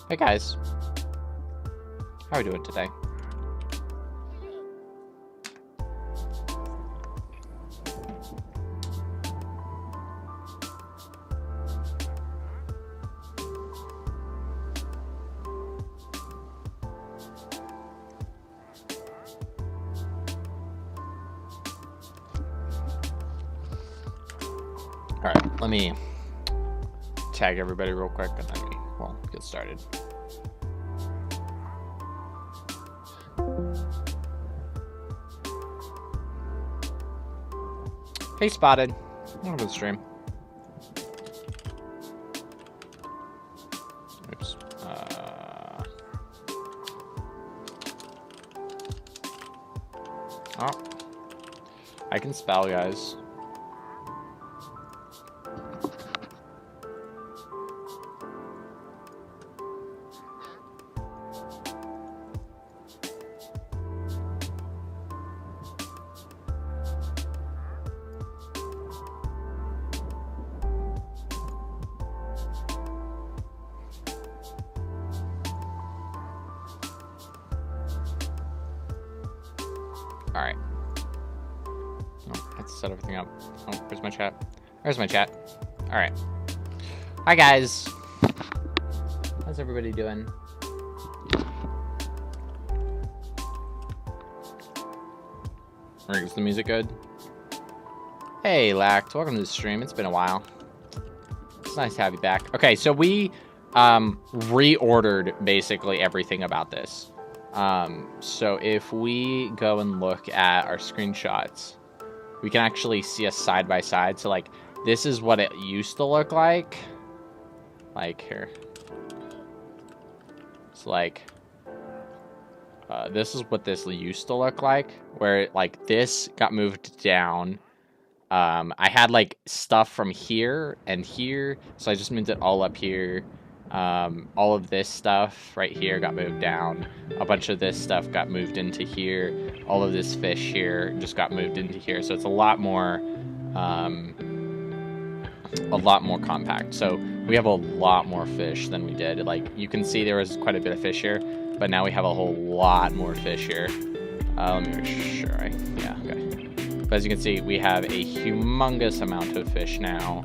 Hey guys, how are we doing today? All right, let me tag everybody real quick and then we'll get started. Hey Spotted, welcome to the stream. Oops. Oh, I can spell, guys. Alright. Oh, let's set everything up. Oh, where's my chat? There's my chat. Alright. Hi, guys. How's everybody doing? Alright, is the music good? Hey, Lact. Welcome to the stream. It's been a while. It's nice to have you back. Okay, so we reordered basically everything about this. So if we go and look at our screenshots, we can actually see us side by side. So like, this is what it used to look like. Like here. It's like, this is what this used to look like, where like this got moved down I had like stuff from here and here, so I just moved it all up here. All of this stuff right here got moved down. A bunch of this stuff got moved into here. All of this fish here just got moved into here. So it's a lot more compact. So we have a lot more fish than we did. Like you can see there was quite a bit of fish here, but now we have a whole lot more fish here. Let me make sure. Yeah, okay. But as you can see, we have a humongous amount of fish now.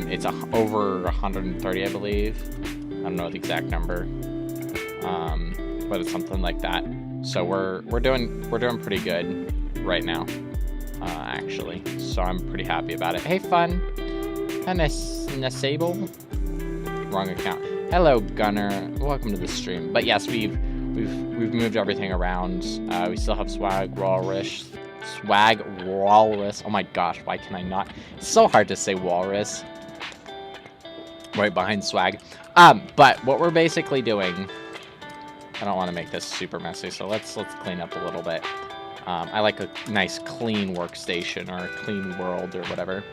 It's over 130, I believe. I don't know the exact number, but it's something like that. So we're doing pretty good right now, actually. So I'm pretty happy about it. Hey, fun, Nasable, wrong account. Hello, Gunner. Welcome to the stream. But yes, we've moved everything around. We still have Swag Walrus. Oh my gosh, why can I not? It's so hard to say Walrus. Right behind Swag. But what we're basically doing, I don't want to make this super messy, so let's clean up a little bit. I like a nice clean workstation or a clean world or whatever.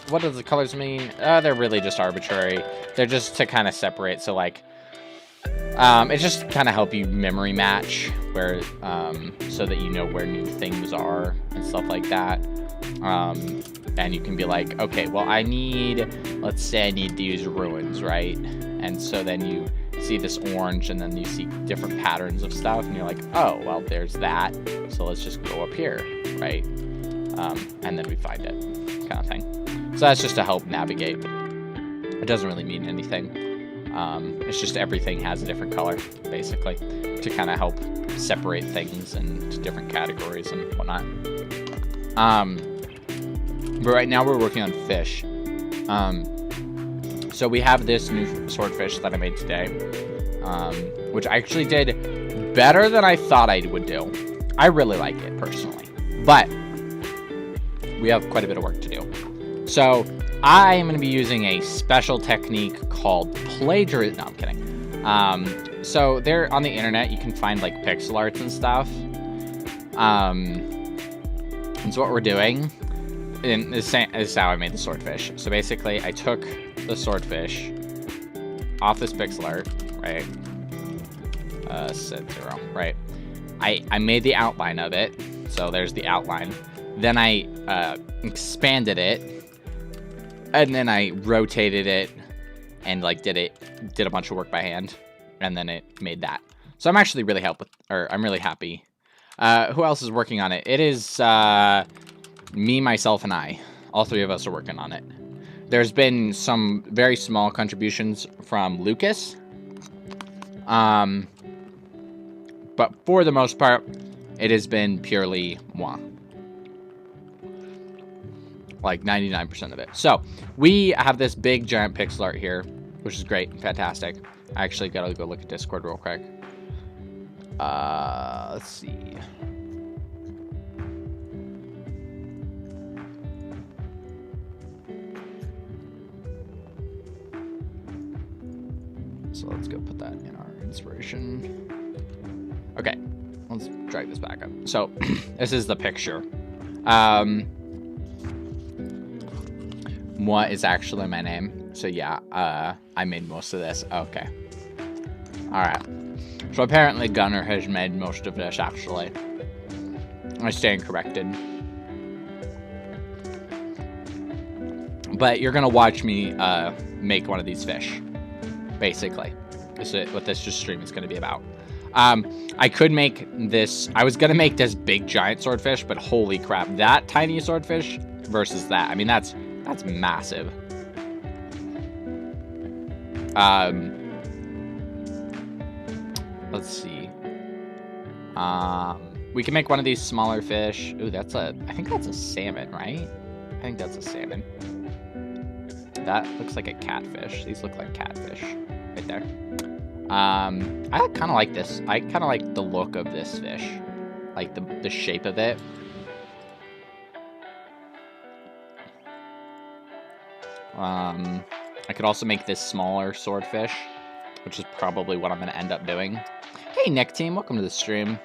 What do the colors mean? They're really just arbitrary. They're just to kind of separate. So like, it's just kind of help you memory match where, so that you know where new things are and stuff like that. And you can be like, okay, well, let's say I need these ruins, right? And so then you see this orange and then you see different patterns of stuff and you're like, oh, well, there's that. So let's just go up here, right? And then we find it, kind of thing. So that's just to help navigate. It doesn't really mean anything. It's just everything has a different color, basically, to kind of help separate things into different categories and whatnot. But right now we're working on fish. So we have this new swordfish that I made today, which I actually did better than I thought I would do. I really like it, personally. But we have quite a bit of work to do. So I am going to be using a special technique called plagiarism. No, I'm kidding. So there on the internet, you can find like pixel arts and stuff. And so what we're doing, and this is how I made the swordfish. So basically, I took the swordfish off this pixel art, right? Set 0, right? I made the outline of it. So there's the outline. Then I expanded it. And then I rotated it and like did a bunch of work by hand, and then it made that. So I'm actually really I'm really happy. Who else is working on it? It is me, myself, and I. All three of us are working on it. There's been some very small contributions from Lucas. But for the most part, it has been purely moi. Like 99% of it. So we have this big giant pixel art here, which is great and fantastic. I actually gotta go look at Discord real quick. Let's see. So let's go put that in our inspiration. Okay, let's drag this back up. So this is the picture. What is actually my name? So yeah, I made most of this. Okay. Alright. So apparently Gunner has made most of this, actually. I stand corrected. But you're gonna watch me make one of these fish. Basically. This is what this stream is gonna be about. I could make this... I was gonna make this big giant swordfish, but holy crap. That tiny swordfish versus that. I mean, that's massive. Let's see. We can make one of these smaller fish. Ooh, I think that's a salmon, right? I think that's a salmon. That looks like a catfish. These look like catfish right there. I kind of like this. I kind of like the look of this fish. Like the shape of it. I could also make this smaller swordfish, which is probably what I'm going to end up doing. Hey, Nick Team, welcome to the stream.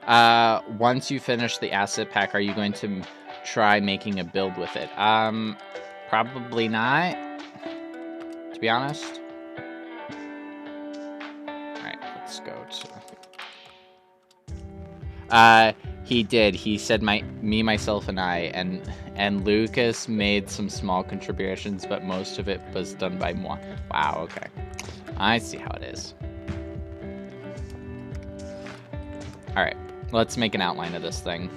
Once you finish the asset pack, are you going to try making a build with it? Probably not, to be honest. Alright, let's go to... he did. He said me, myself, and I, and Lucas made some small contributions, but most of it was done by moi. Wow, okay. I see how it is. Alright, let's make an outline of this thing.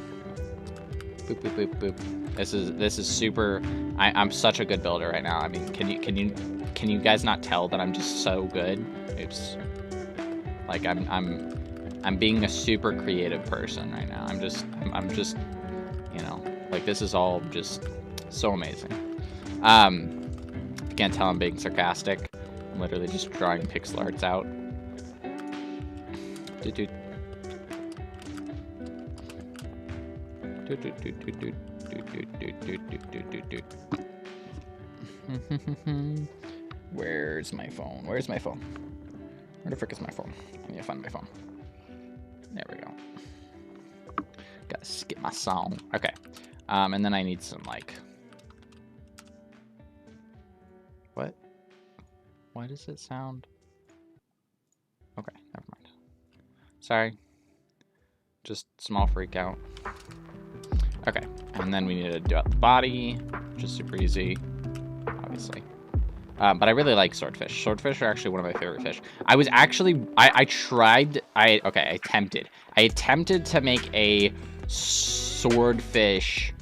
Boop, boop, boop, boop. This is super... I'm such a good builder right now. I mean, can you guys not tell that I'm just so good? Oops. Like, I'm being a super creative person right now. I'm just, you know, like, this is all just so amazing. You can't tell I'm being sarcastic. I'm literally just drawing pixel arts out. Where's my phone? Where's my phone? Where the frick is my phone? I need to find my phone. There we go. Gotta skip my song. Okay. And then I need some, like... What? Why does it sound... Okay, never mind. Sorry. Just small freak out. Okay, and then we need to do out the body, which is super easy, obviously. But I really like swordfish. Swordfish are actually one of my favorite fish. I was actually, I attempted to make a swordfish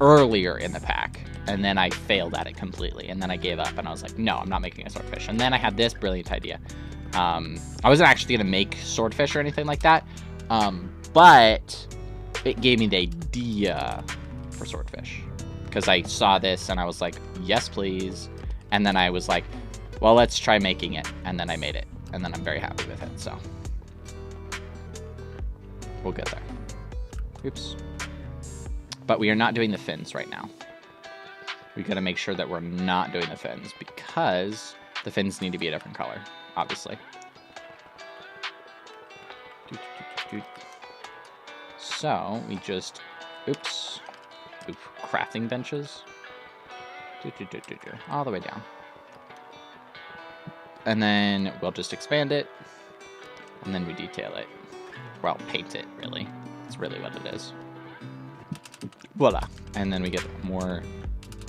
earlier in the pack, and then I failed at it completely, and then I gave up, and I was like, no, I'm not making a swordfish. And then I had this brilliant idea. I wasn't actually gonna make swordfish or anything like that, but it gave me the idea for swordfish, because I saw this and I was like, yes, please. And then I was like, well, let's try making it. And then I made it. And then I'm very happy with it. So we'll get there. Oops. But we are not doing the fins right now. We got to make sure that we're not doing the fins, because the fins need to be a different color, obviously. So we just, oops, crafting benches. All the way down. And then we'll just expand it. And then we detail it. Well, paint it, really. That's really what it is. Voila. And then we get more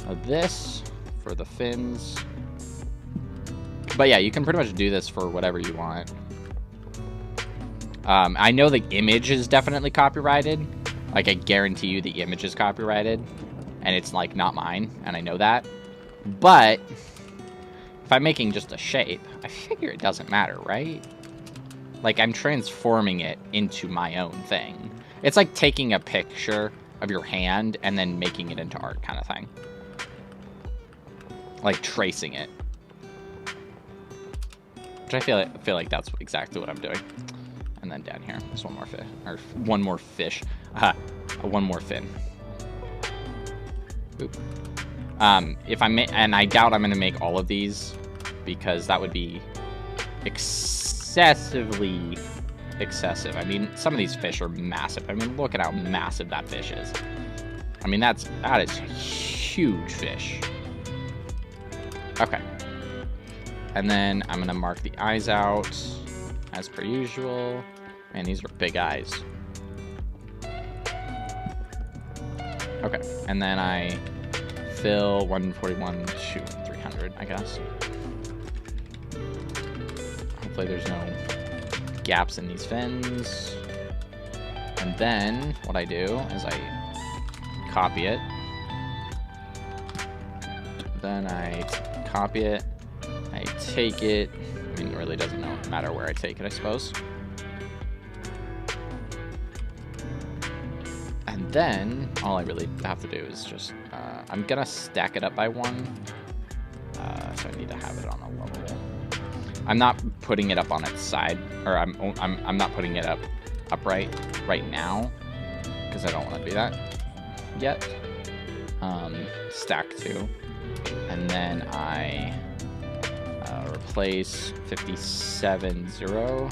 of this for the fins. But yeah, you can pretty much do this for whatever you want. I know the image is definitely copyrighted. Like, I guarantee you the image is copyrighted. And it's, like, not mine, and I know that. But if I'm making just a shape, I figure it doesn't matter, right? Like, I'm transforming it into my own thing. It's like taking a picture of your hand and then making it into art kind of thing. Like, tracing it. Which I feel like that's exactly what I'm doing. And then down here, there's one more fish. Or one more fish. One more fin. Boop. If I and I doubt I'm going to make all of these, because that would be excessively excessive. I mean, some of these fish are massive. I mean, look at how massive that fish is. I mean, that is huge fish. Okay. And then I'm going to mark the eyes out as per usual. Man, these are big eyes. Okay, and then I fill 141 to 300, I guess. Hopefully there's no gaps in these fins. And then what I do is I copy it. Then I copy it. I take it. I mean, it really doesn't matter where I take it, I suppose. And then all I really have to do is just, I'm gonna stack it up by one. So I need to have it on a level. I'm not putting it up on its side, or I'm not putting it up upright right now, because I don't want to do that yet. Stack 2, and then I replace 57 0,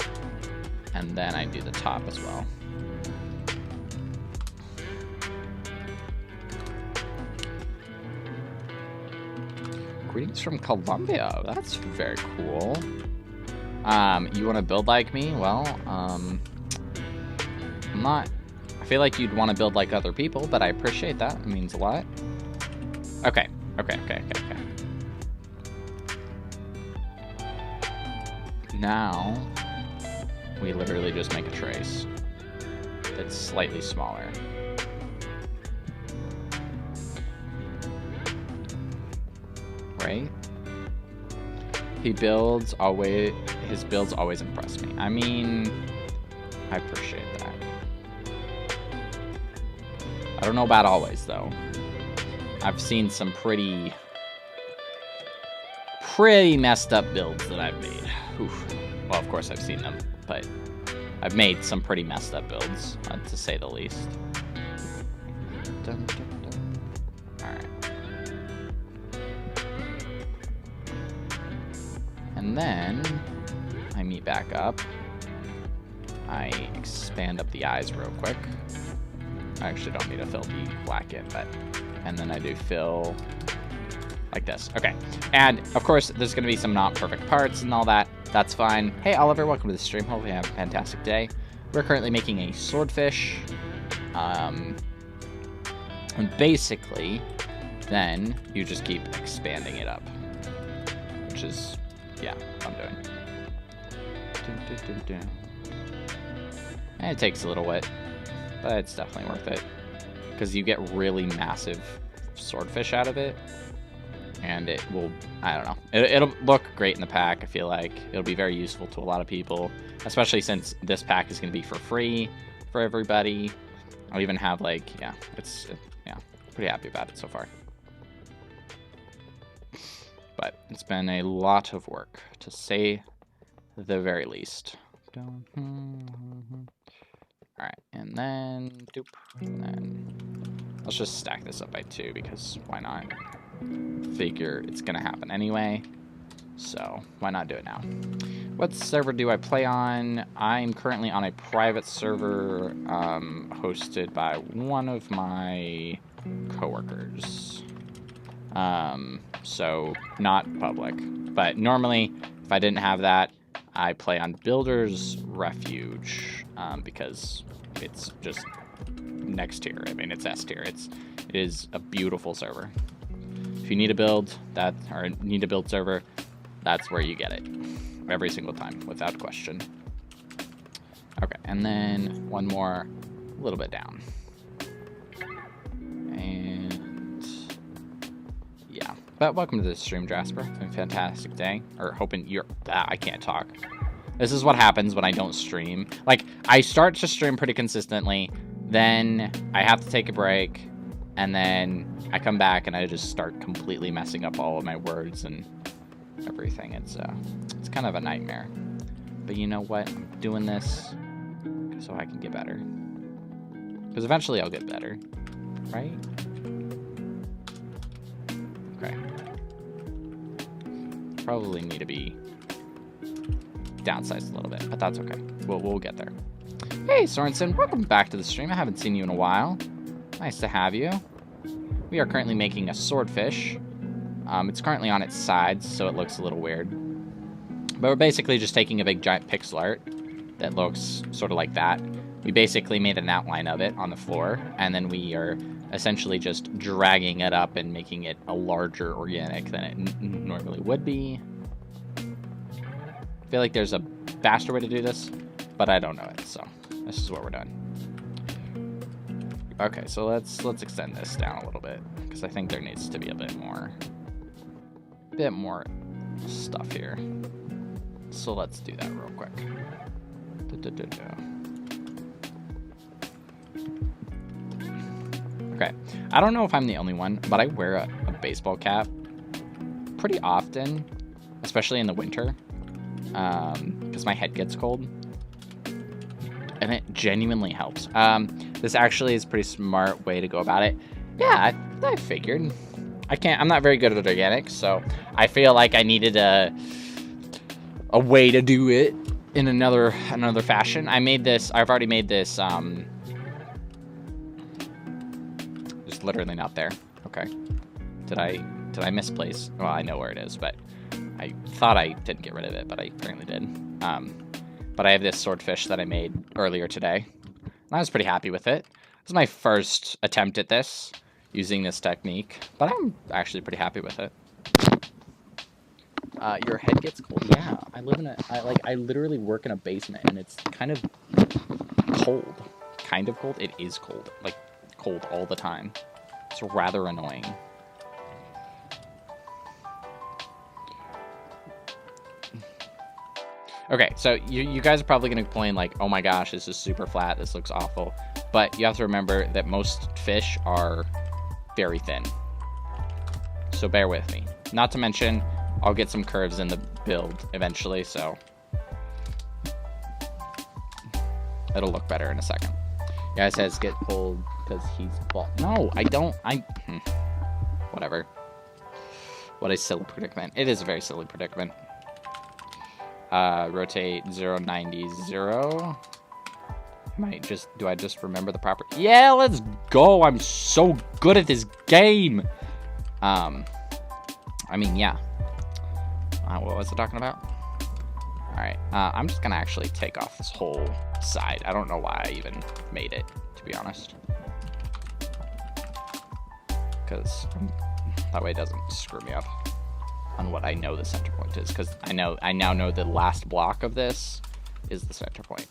and then I do the top as well. Greetings from Colombia. That's very cool. You want to build like me? Well, I'm not... I feel like you'd want to build like other people, but I appreciate that. It means a lot. Okay. Now, we literally just make a trace. It's slightly smaller. Right? His builds always impress me. I mean, I appreciate that. I don't know about always, though. I've seen some pretty messed up builds that I've made. Oof. Well, of course I've seen them, but I've made some pretty messed up builds, to say the least. Dun, dun, dun. Alright. And then I meet back up. I expand up the eyes real quick. I actually don't need to fill the black in, but... And then I do fill like this. Okay. And, of course, there's going to be some not perfect parts and all that. That's fine. Hey, Oliver, welcome to the stream. Hope you have a fantastic day. We're currently making a swordfish. And basically, then you just keep expanding it up. Which is, yeah, what I'm doing. And it takes a little bit, but it's definitely worth it. Because you get really massive swordfish out of it. And it will, I don't know. It'll look great in the pack, I feel like. It'll be very useful to a lot of people. Especially since this pack is going to be for free for everybody. I'll even have like, yeah, pretty happy about it so far. But it's been a lot of work, to say the very least. Alright, and then, doop, and then, let's just stack this up by 2, because why not? Figure it's gonna happen anyway, so why not do it now? What server do I play on? I'm currently on a private server, hosted by one of my coworkers. So not public, but normally, if I didn't have that, I play on Builder's Refuge, because it's just next tier. I mean, it's S tier. It is a beautiful server. If you need a build need a build server, that's where you get it every single time, without question. Okay, and then one more, a little bit down, and yeah. But welcome to the stream, Jasper. It's been a fantastic day. Or hoping you're... I can't talk. This is what happens when I don't stream. Like, I start to stream pretty consistently, then I have to take a break, and then I come back and I just start completely messing up all of my words and everything. It's kind of a nightmare. But you know what? I'm doing this so I can get better. Because eventually I'll get better, right? Okay. Probably need to be downsized a little bit, but that's okay. We'll get there. Hey, Sorensen, welcome back to the stream. I haven't seen you in a while. Nice to have you. We are currently making a swordfish. It's currently on its sides, so it looks a little weird. But we're basically just taking a big giant pixel art that looks sort of like that. We basically made an outline of it on the floor, and then we are essentially just dragging it up and making it a larger organic than it normally would be. I feel like there's a faster way to do this, but I don't know it, so this is what we're doing. Okay, so let's extend this down a little bit, because I think there needs to be a bit more stuff here. So let's do that real quick. Okay, I don't know if I'm the only one, but I wear a baseball cap pretty often, especially in the winter, because my head gets cold, and it genuinely helps. This actually is a pretty smart way to go about it. Yeah, I figured. I'm not very good at organics, so I feel like I needed a way to do it in another fashion. I've already made this, just literally not there. Okay. Did I Did I misplace? Well, I know where it is, but I thought I didn't get rid of it, but I apparently did. But I have this swordfish that I made earlier today, and I was pretty happy with it. This is my first attempt at this, using this technique, but I'm actually pretty happy with it. Your head gets cold? Yeah, I live in I literally work in a basement, and it's kind of cold. Kind of cold? It is cold. Like, cold all the time. It's rather annoying. Okay, so you guys are probably going to complain like, oh my gosh, this is super flat, this looks awful. But you have to remember that most fish are very thin. So bear with me. Not to mention, I'll get some curves in the build eventually, so it'll look better in a second. Guys says get pulled because he's bald. No, I don't. Whatever. What a silly predicament. It is a very silly predicament. Rotate 0, 90, 0. Do I just remember the proper? Yeah, let's go. I'm so good at this game. I mean, yeah. What was I talking about? Alright, I'm just gonna actually take off this whole side. I don't know why I even made it, to be honest. Because that way it doesn't screw me up on what I know the center point is. Because I now know the last block of this is the center point.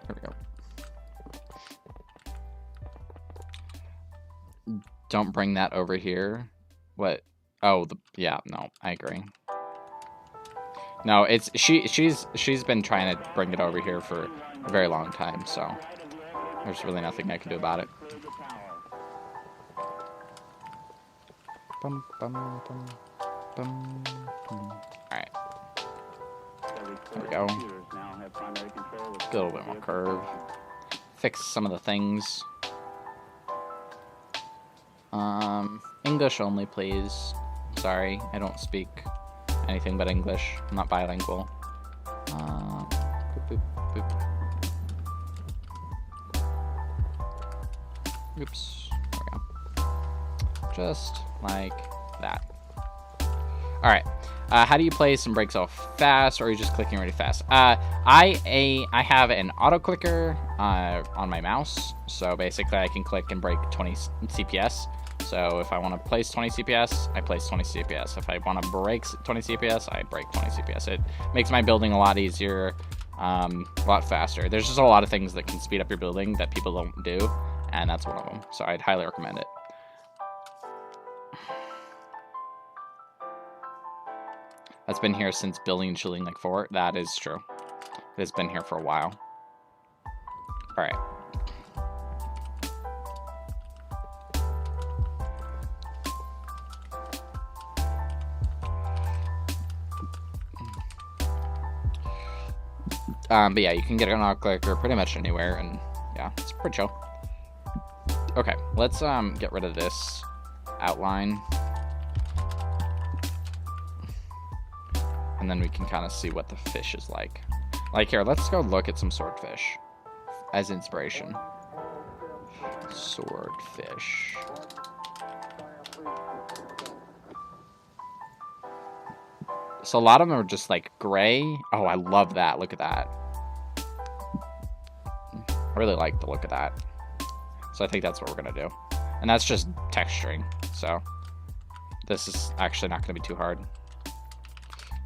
There we go. Don't bring that over here. What? Oh, yeah, no, I agree. No, it's she's been trying to bring it over here for a very long time, so there's really nothing I can do about it. Bum, bum, bum, bum, bum. Alright. There we go. Get a little bit more curve. Fix some of the things. English only, please. Sorry, I don't speak anything but English. I'm not bilingual. Boop, boop, boop. Oops. There we go. Just like that. Alright. How do you play some breaks off fast, or are you just clicking really fast? I have an auto clicker on my mouse, so basically I can click and break 20 CPS. So if I want to place 20 CPS, I place 20 CPS. If I want to break 20 CPS, I break 20 CPS. It makes my building a lot easier, a lot faster. There's just a lot of things that can speed up your building that people don't do, and that's one of them. So I'd highly recommend it. That's been here since building and shielding like 4. That is true. It's been here for a while. Alright. But yeah, you can get an auto clicker pretty much anywhere, and yeah, it's pretty chill. Okay, let's get rid of this outline. And then we can kind of see what the fish is like. Like here, let's go look at some swordfish as inspiration. Swordfish. So a lot of them are just like gray. Oh, I love that. Look at that. I really like the look of that. So I think that's what we're going to do. And that's just texturing. So this is actually not going to be too hard.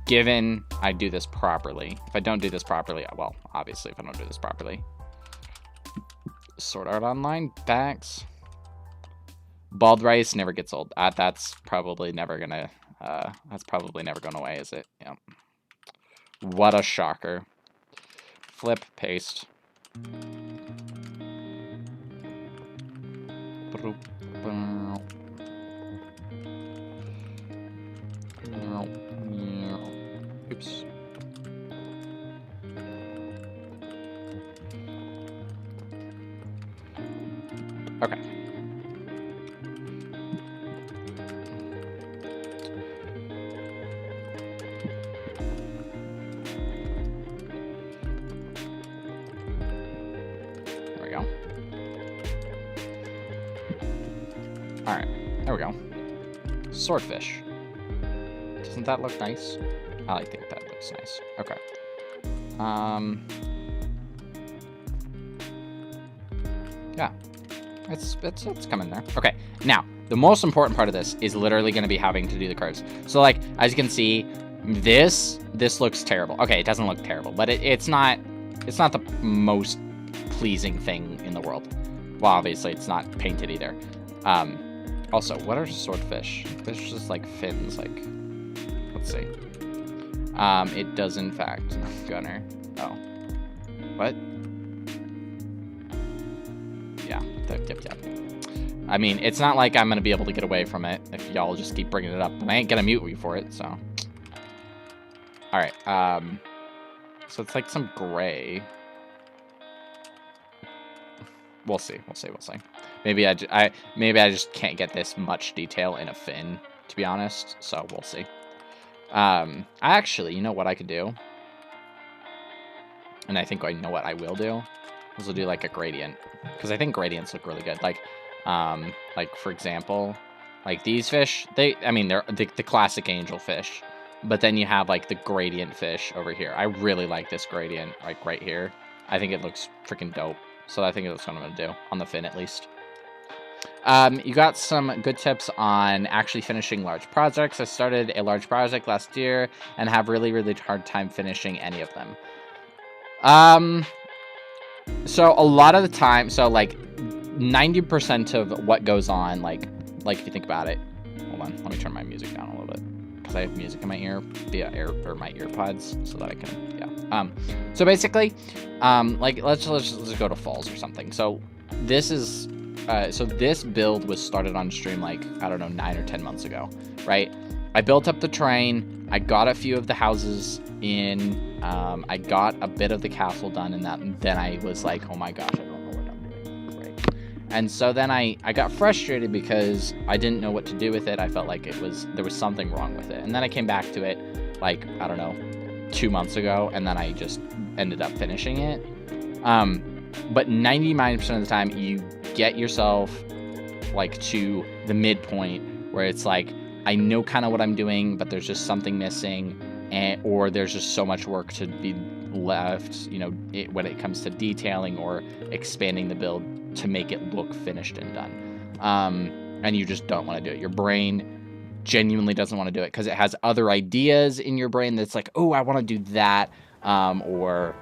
Given I do this properly. If I don't do this properly, well, obviously if I don't do this properly. Sword Art Online, backs. Bald rice never gets old. That's probably never gonna going away, is it? Yep. What a shocker. Flip, paste. Oops. Okay. There we go. All right. There we go. Swordfish. Doesn't that look nice? I think that looks nice. Okay. Yeah. It's coming there. Okay. Now, the most important part of this is literally going to be having to do the curves. So, like, as you can see, this looks terrible. Okay, it doesn't look terrible, but it's not the most pleasing thing in the world. Well, obviously, it's not painted either. Also, what are swordfish? There's just like fins, like, let's see. It does in fact, Gunner. Oh, what? Yeah, yep. I mean, it's not like I'm gonna be able to get away from it if y'all just keep bringing it up. And I ain't gonna mute you for it, so. All right. So it's like some gray. We'll see. Maybe I just can't get this much detail in a fin, to be honest. So we'll see. Actually, you know what I could do? And I think I know what I will do. Is we'll do like a gradient, because I think gradients look really good. Like for example, like these fish, they're the classic angel fish, but then you have like the gradient fish over here. I really like this gradient, like right here. I think it looks freaking dope. So I think that's what I'm going to do, on the fin at least. You got some good tips on actually finishing large projects. I started a large project last year and have really, really hard time finishing any of them. So a lot of the time, so like 90% of what goes on, like if you think about it, hold on, let me turn my music down a little bit, because I have music in my ear via my earpods, so that I can, yeah. So basically, like let's go to falls or something. So this is, so this build was started on stream like, I don't know, 9 or 10 months ago, right? I built up the terrain, I got a few of the houses in, I got a bit of the castle done, and then I was like, oh my gosh, I don't know what I'm doing, right? And so then I got frustrated because I didn't know what to do with it. I felt like there was something wrong with it. And then I came back to it like, I don't know, 2 months ago, and then I just ended up finishing it. But 99% of the time, you get yourself like to the midpoint where it's like, I know kind of what I'm doing, but there's just something missing, or there's just so much work to be left, you know, when it comes to detailing or expanding the build to make it look finished and done. And you just don't want to do it. Your brain genuinely doesn't want to do it because it has other ideas in your brain that's like, oh, I want to do that, or,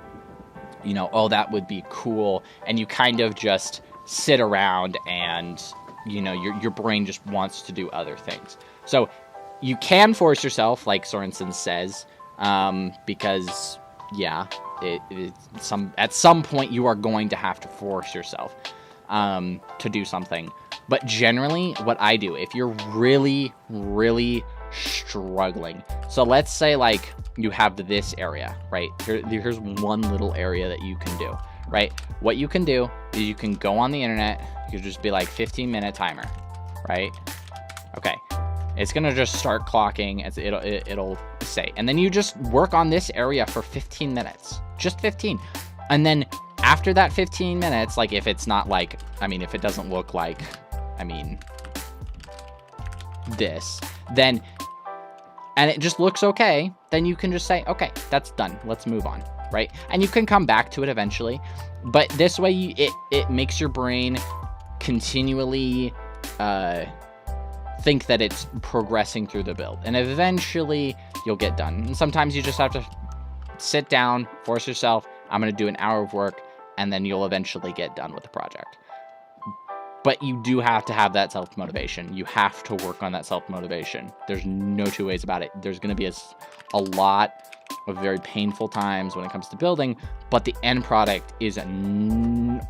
you know, oh, that would be cool. And you kind of just sit around and, you know, your brain just wants to do other things. So you can force yourself, like Sorensen says, because, yeah, at some point you are going to have to force yourself to do something. But generally, what I do, if you're really, really struggling, so let's say, like, you have this area, right? Here's one little area that you can do, right? What you can do is you can go on the internet, you can just be like 15-minute timer, right? Okay. It's going to just start clocking, as it'll say. And then you just work on this area for 15 minutes. Just 15. And then after that 15 minutes, like if it's not like, I mean, if it doesn't look like, I mean, this, then, and it just looks okay, then you can just say, okay, that's done. Let's move on, right? And you can come back to it eventually. But this way, it makes your brain continually think that it's progressing through the build, and eventually you'll get done. And sometimes you just have to sit down, force yourself, I'm going to do an hour of work, and then you'll eventually get done with the project. But you do have to have that self-motivation. You have to work on that self-motivation. There's no two ways about it. There's going to be a lot of very painful times when it comes to building, but the end product is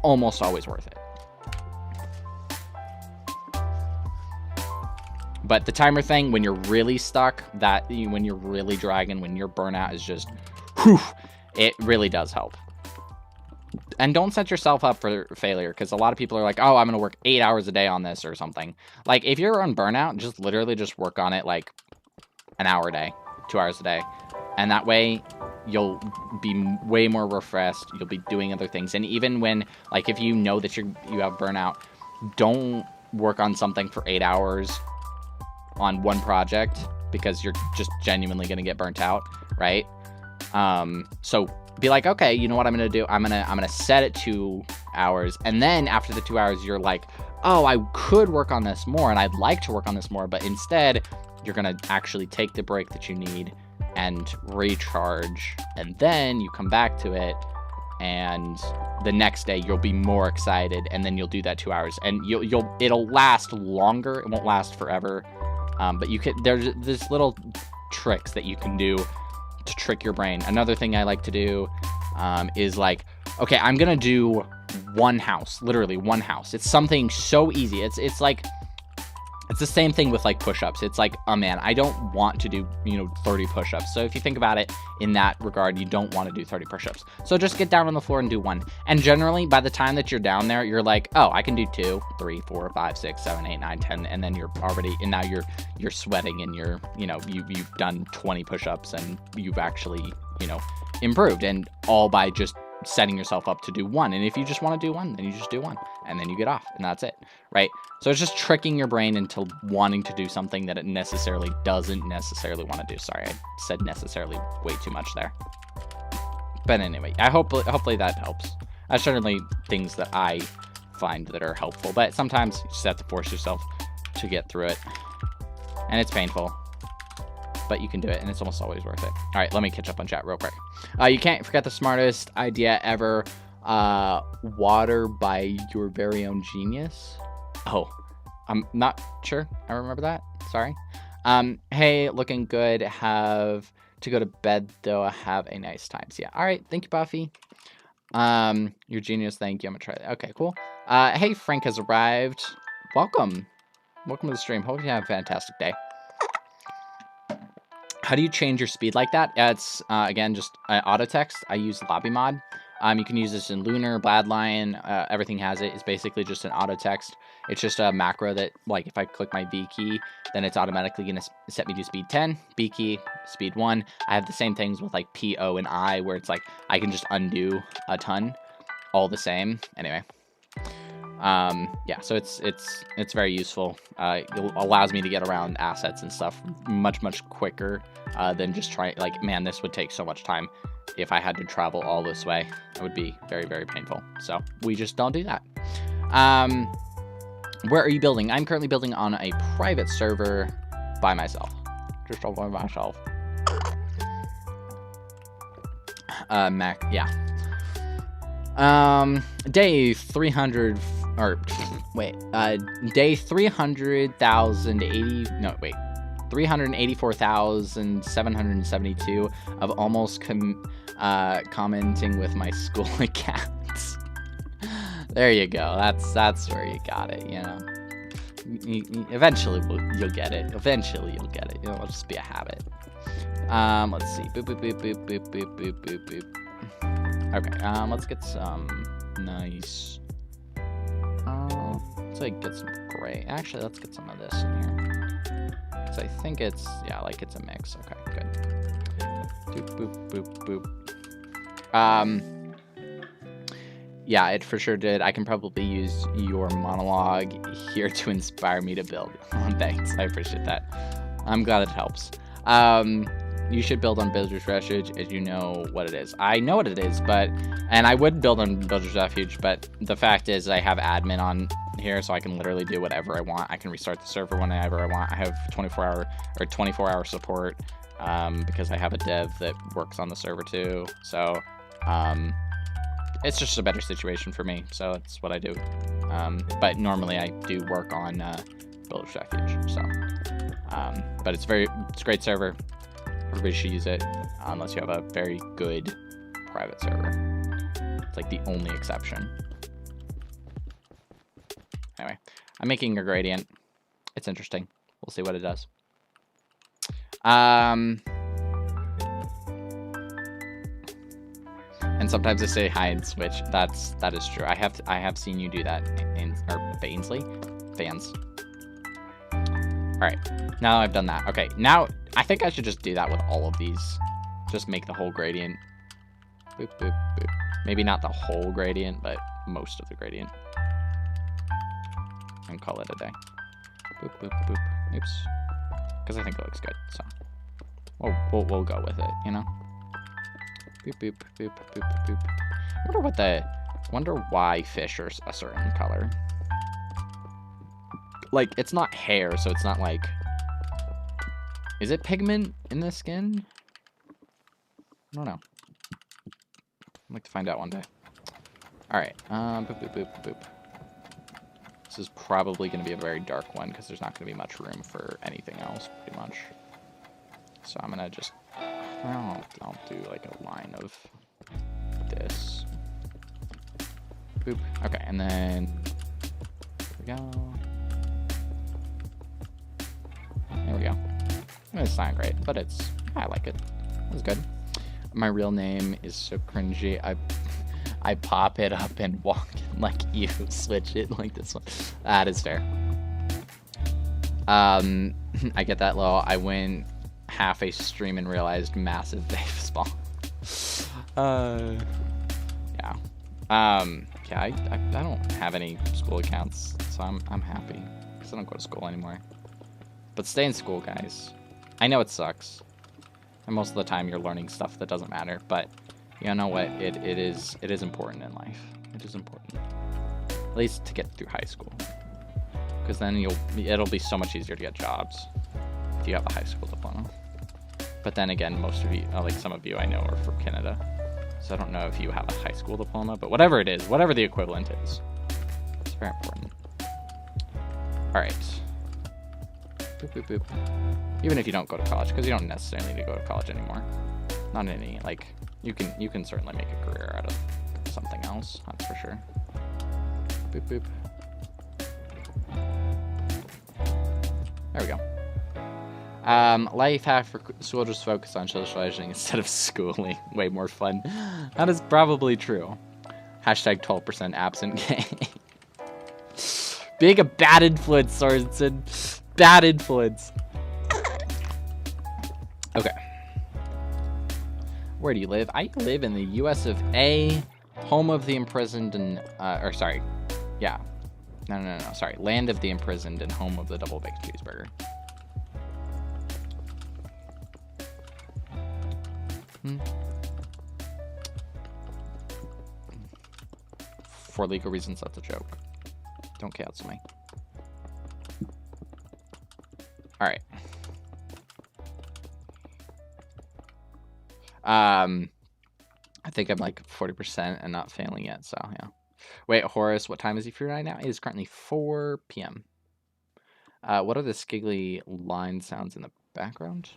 almost always worth it. But the timer thing, when you're really stuck, when you're really dragging, when your burnout is just, whew, it really does help. And don't set yourself up for failure, because a lot of people are like, oh, I'm going to work 8 hours a day on this or something. Like, if you're on burnout, just literally just work on it like an hour a day, 2 hours a day. And that way, you'll be way more refreshed. You'll be doing other things. And even when, like, if you know that you have burnout, don't work on something for 8 hours on one project, because you're just genuinely going to get burnt out, right? So be like, okay, you know what I'm going to do? I'm going to set it 2 hours. And then after the 2 hours, you're like, oh, I could work on this more, and I'd like to work on this more. But instead, you're going to actually take the break that you need and recharge. And then you come back to it, and the next day you'll be more excited. And then you'll do that 2 hours, and it'll last longer. It won't last forever. But there's little tricks that you can do to trick your brain. Another thing I like to do is like, okay, I'm gonna do one house, literally one house. It's something so easy. It's like, it's the same thing with like push-ups. It's like, oh man, I don't want to do 30 push-ups. So if you think about it in that regard, you don't want to do 30 push-ups. So just get down on the floor and do one. And generally, by the time that you're down there, you're like, oh, I can do 2, 3, 4, 5, 6, 7, 8, 9, 10, and then now you're sweating, and you've done 20 push-ups, and you've actually improved, and all by just setting yourself up to do one. And if you just want to do one, then you just do one, and then you get off, and that's it, right? So it's just tricking your brain into wanting to do something that it doesn't necessarily want to do. Sorry, I said necessarily way too much there. But anyway, hopefully that helps. That's certainly things that I find that are helpful, but sometimes you just have to force yourself to get through it, and it's painful, but you can do it, and it's almost always worth it. All right, let me catch up on chat real quick. You can't forget the smartest idea ever. Water by your very own genius. Oh, I'm not sure I remember that. Sorry. Hey, looking good. Have to go to bed, though. Have a nice time. So, yeah. All right. Thank you, Buffy. Your genius. Thank you. I'm going to try that. Okay, cool. Hey, Frank has arrived. Welcome. Welcome to the stream. Hope you have a fantastic day. How do you change your speed like that? It's, again, just auto text. I use lobby mod. You can use this in Lunar, Bloodline, everything has it. It's basically just an auto text. It's just a macro that, like, if I click my B key, then it's automatically going to set me to speed 10, B key, speed 1. I have the same things with, like, P, O, and I, where it's like, I can just undo a ton, all the same. Anyway. Yeah, so it's very useful. It allows me to get around assets and stuff much quicker than just trying. Like, man, this would take so much time if I had to travel all this way. It would be very painful. So we just don't do that. Where are you building? I'm currently building on a private server by myself. Just all by myself. Mac, yeah. Day 300, or wait, day 300,080, no, wait, 384,772 of almost commenting with my school accounts. There you go. That's where you got it, eventually you'll get it. Eventually you'll get it. It'll just be a habit. Let's see. Boop, boop, boop, boop, boop, boop, boop, boop, boop. Okay, let's get some nice... let's get some gray. Actually, let's get some of this in here. Because I think it's... yeah, like it's a mix. Okay, good. Boop, boop, boop, boop. Yeah, it for sure did. I can probably use your monologue here to inspire me to build. Thanks, I appreciate that. I'm glad it helps. You should build on Builder's Refuge, as you know what it is. I know what it is, and I would build on Builder's Refuge, but the fact is I have admin on here, so I can literally do whatever I want. I can restart the server whenever I want. I have 24-hour support, because I have a dev that works on the server too. So, it's just a better situation for me, so that's what I do. But normally I do work on Builder's Refuge, so. But it's a great server. Everybody should use it, unless you have a very good private server. It's like the only exception. Anyway, I'm making a gradient. It's interesting. We'll see what it does. And sometimes I say hi and switch. That is true. I have seen you do that in Ainsley fans. All right, now I've done that. Okay, now I think I should just do that with all of these. Just make the whole gradient. Boop boop boop. Maybe not the whole gradient, but most of the gradient. And call it a day. Boop boop boop. Oops. Because I think it looks good. So we'll go with it. You know. Boop, boop, boop, boop, boop. Wonder why fish are a certain color. Like, it's not hair, so it's not like... Is it pigment in the skin? I don't know. I'd like to find out one day. Alright, boop, boop, boop, boop. This is probably going to be a very dark one, because there's not going to be much room for anything else, pretty much. So I'm going to just... I'll do like a line of this. Boop. Okay, and then there we go. There we go. It's not great, but I like it. It's good. My real name is so cringy. I pop it up and walk like you switch it like this one. That is fair. I get that low. I went half a stream and realized massive vape spawn. Yeah. Yeah, I don't have any school accounts, so I'm happy because I don't go to school anymore. But stay in school, guys. I know it sucks, and most of the time you're learning stuff that doesn't matter. But you know what? It is important in life. It is important, at least to get through high school, because then it'll be so much easier to get jobs if you have a high school diploma. But then again, most of you, like some of you I know, are from Canada. So I don't know if you have a high school diploma, but whatever it is, whatever the equivalent is, it's very important. All right. Boop, boop, boop. Even if you don't go to college, because you don't necessarily need to go to college anymore. Not any, like, you can certainly make a career out of something else, that's for sure. Boop, boop. There we go. Life hack for soldiers focus on socializing instead of schooling. Way more fun. That is probably true. Hashtag 12% absent gay. Being a bad influence, Sorensen. Bad influence. Okay. Where do you live? I live in the US of A, home of the imprisoned and, or sorry. Yeah. No, sorry. Land of the imprisoned and home of the double-baked cheeseburger. For legal reasons, that's a joke. Don't cancel me. Alright. I think I'm like 40% and not failing yet, so yeah. Wait, Horace, what time is he free right now? It is currently 4 p.m. What are the squiggly line sounds in the background?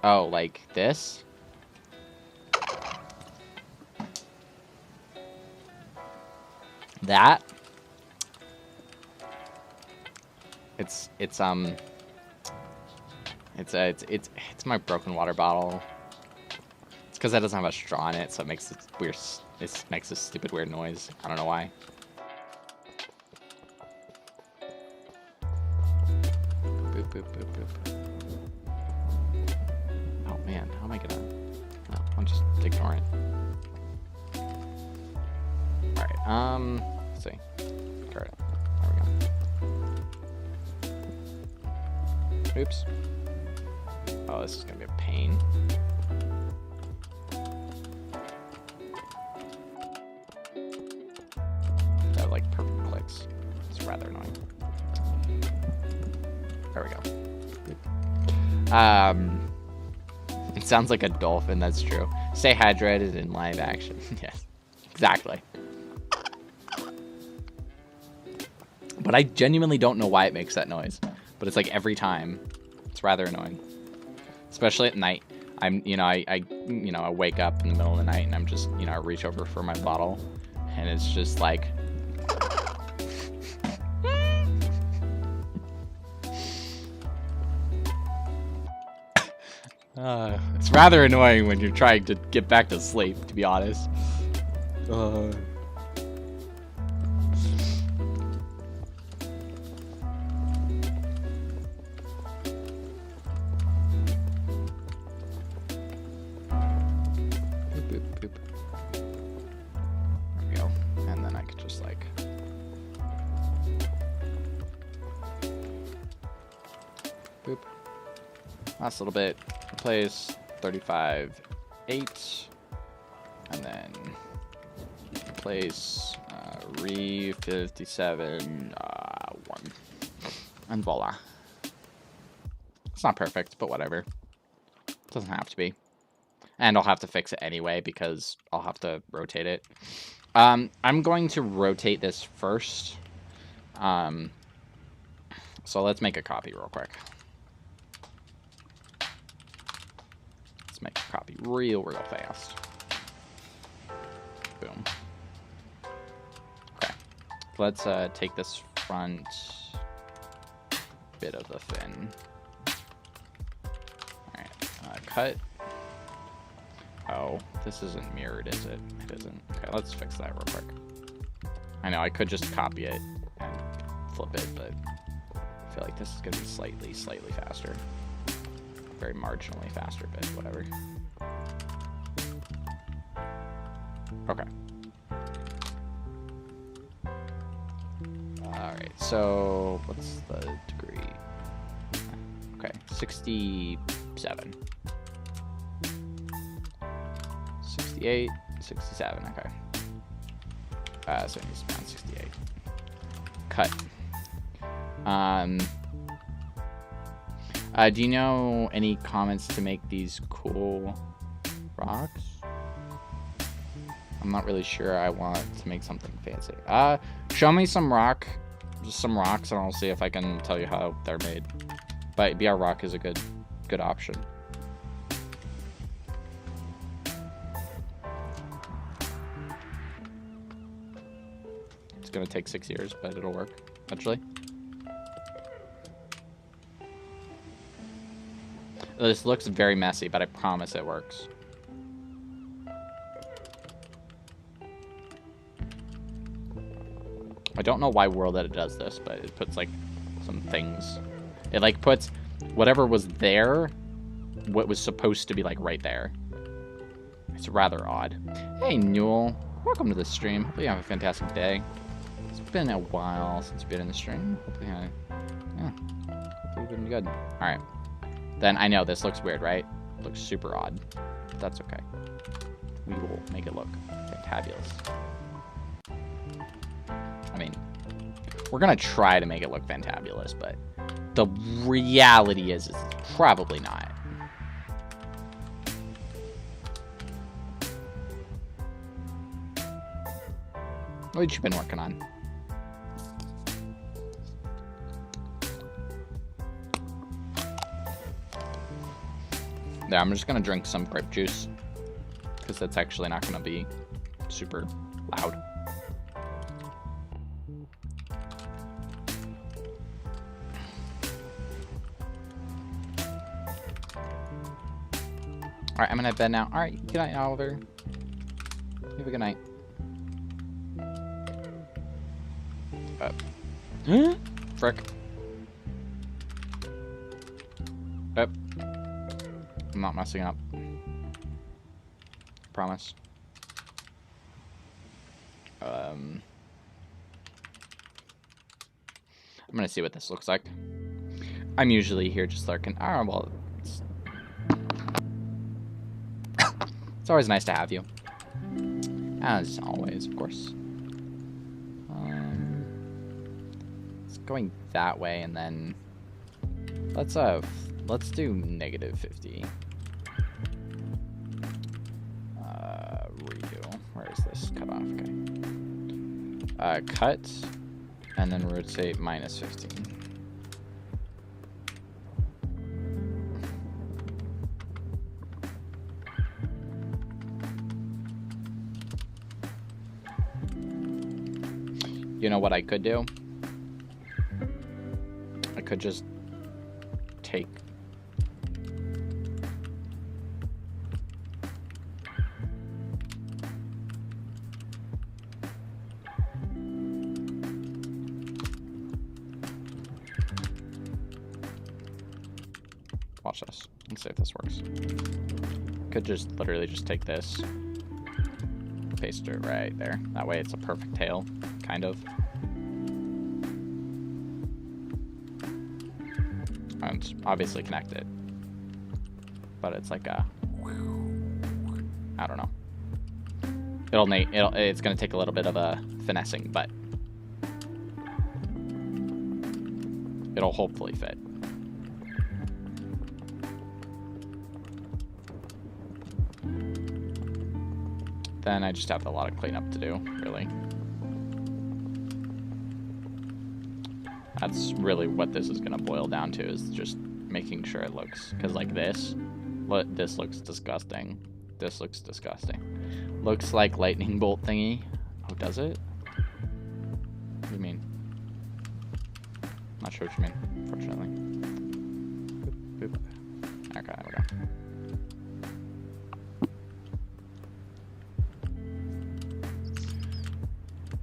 Oh, like this? That? It's my broken water bottle. It's because that doesn't have a straw in it, so it makes this weird. It makes this stupid weird noise. I don't know why. Boop boop boop boop. Oh man, how am I gonna? No, I'll just ignore it. All right. Let's see. There we go. Oops. Oh, this is gonna be a pain. That like perfect clicks. It's rather annoying. There we go. It sounds like a dolphin, that's true. Stay hydrated in live action. Yes, exactly. But I genuinely don't know why it makes that noise. But it's like every time. It's rather annoying. Especially at night. I wake up in the middle of the night and I'm just, I reach over for my bottle and it's just like It's rather annoying when you're trying to get back to sleep, to be honest. Last little bit, replace 35, 8, and then replace 57, 1, and voila. It's not perfect, but whatever. It doesn't have to be. And I'll have to fix it anyway because I'll have to rotate it. I'm going to rotate this first. So let's make a copy real quick. Make a copy real fast. Boom. Okay. Let's take this front bit of the fin. Alright. Cut. Oh, this isn't mirrored, is it? It isn't. Okay, let's fix that real quick. I know, I could just copy it and flip it, but I feel like this is going to be slightly faster. Very marginally faster, but whatever. Okay. Alright, so what's the degree? Okay, 67. 68, 67, okay. So it needs to be around 68. Cut. Do you know any comments to make these cool rocks? I'm not really sure I want to make something fancy. Show me some rocks, and I'll see if I can tell you how they're made. But BR rock is a good option. It's gonna take 6 years, but it'll work eventually. This looks very messy, but I promise it works. I don't know why World Edit does this, but it puts like some things. It like puts whatever was there, what was supposed to be like right there. It's rather odd. Hey Newell, welcome to the stream. Hopefully you have a fantastic day. It's been a while since you've been in the stream. Hopefully, hopefully you've been good. All right. Then I know this looks weird, right? It looks super odd. But that's okay. We will make it look fantabulous. I mean, we're gonna try to make it look fantabulous, but the reality is it's probably not. What have you been working on? Yeah, I'm just gonna drink some grape juice because that's actually not gonna be super loud. Alright, I'm gonna head bed now. Alright, good night, Oliver. You have a good night. Frick. Up. I'm not messing up. Promise. I'm gonna see what this looks like. I'm usually here just lurking. Oh, well, it's always nice to have you. As always, of course. It's going that way, and then let's do -50. Redo. Where is this? Cut off. Okay. Cut, and then rotate -15. You know what I could do? I could just take watch this. Let's see if this works. Could just literally just take this, paste it right there. That way it's a perfect tail, kind of. And it's obviously connected, but it's like a, I don't know. It's gonna take a little bit of a finessing, but it'll hopefully fit. Then I just have a lot of cleanup to do, really. That's really what this is gonna boil down to, is just making sure it looks, because like this looks disgusting. This looks disgusting. Looks like lightning bolt thingy. Oh, does it? What do you mean? Not sure what you mean, unfortunately. Boop, boop. Okay, there we go.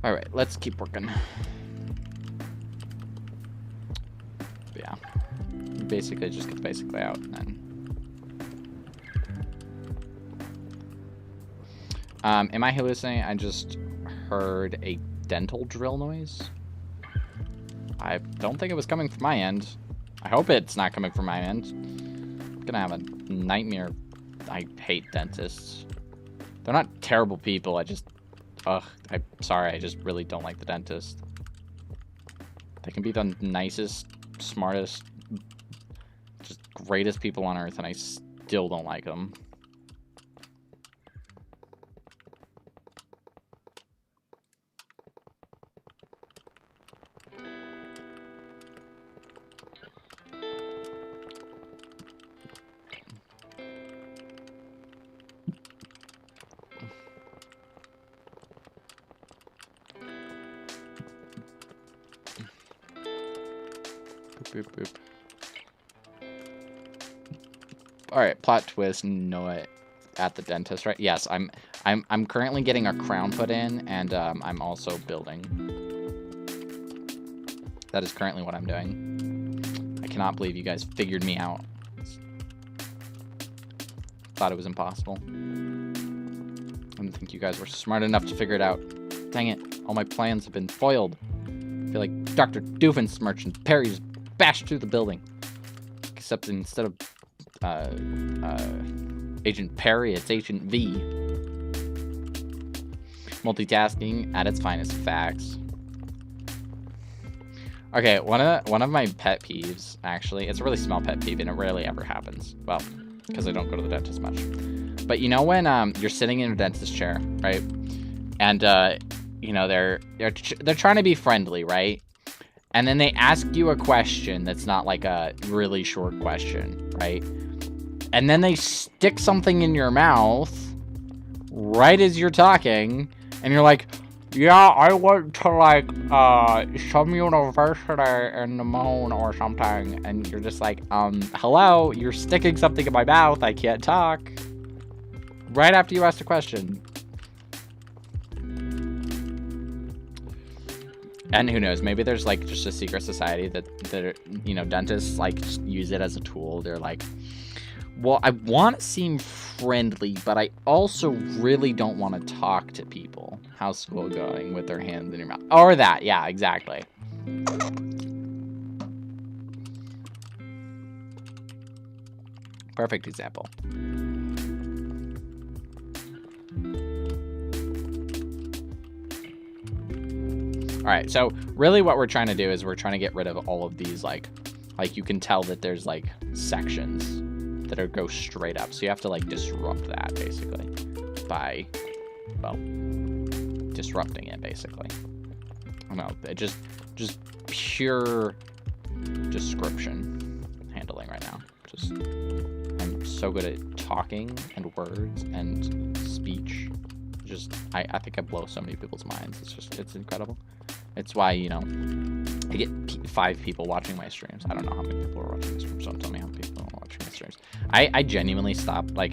All right, let's keep working. Yeah, basically just get the basic layout and then. Am I hallucinating? I just heard a dental drill noise. I don't think it was coming from my end. I hope it's not coming from my end. I'm gonna have a nightmare. I hate dentists. They're not terrible people. I'm sorry. I just really don't like the dentist. They can be the nicest, smartest, just greatest people on earth, and I still don't like them. Boop, boop. All right, plot twist. Noah at the dentist, right? Yes, I'm currently getting a crown put in, and I'm also building. That is currently what I'm doing. I cannot believe you guys figured me out. Thought it was impossible. I didn't think you guys were smart enough to figure it out. Dang it! All my plans have been foiled. I feel like Dr. Doofenshmirtz and Perry's bashed through the building. Except instead of Agent Perry, it's Agent V. Multitasking at its finest. Facts. Okay, one of my pet peeves, actually, it's a really small pet peeve, and it rarely ever happens. Well, because I don't go to the dentist much. But you know when you're sitting in a dentist chair, right? And you know they're trying to be friendly, right? And then they ask you a question that's not like a really short question, right? And then they stick something in your mouth right as you're talking, and you're like, yeah, I went to like some university in the moon or something, and you're just like, hello, you're sticking something in my mouth, I can't talk. Right after you asked a question. And who knows, maybe there's like just a secret society that you know, dentists like just use it as a tool. They're like, well, I want to seem friendly, but I also really don't want to talk to people. How's school going? With their hands in your mouth. Or that, yeah, exactly. Perfect example. All right, so really what we're trying to do is we're trying to get rid of all of these, like you can tell that there's like sections that go straight up. So you have to like disrupt that basically by, well, disrupting it basically. I don't know, it just pure description handling right now. Just, I'm so good at talking and words and speech. Just, I think I blow so many people's minds. It's incredible. It's why, you know, I get 5 people watching my streams. I don't know how many people are watching my streams. Don't tell me how many people are watching my streams. I genuinely stopped. Like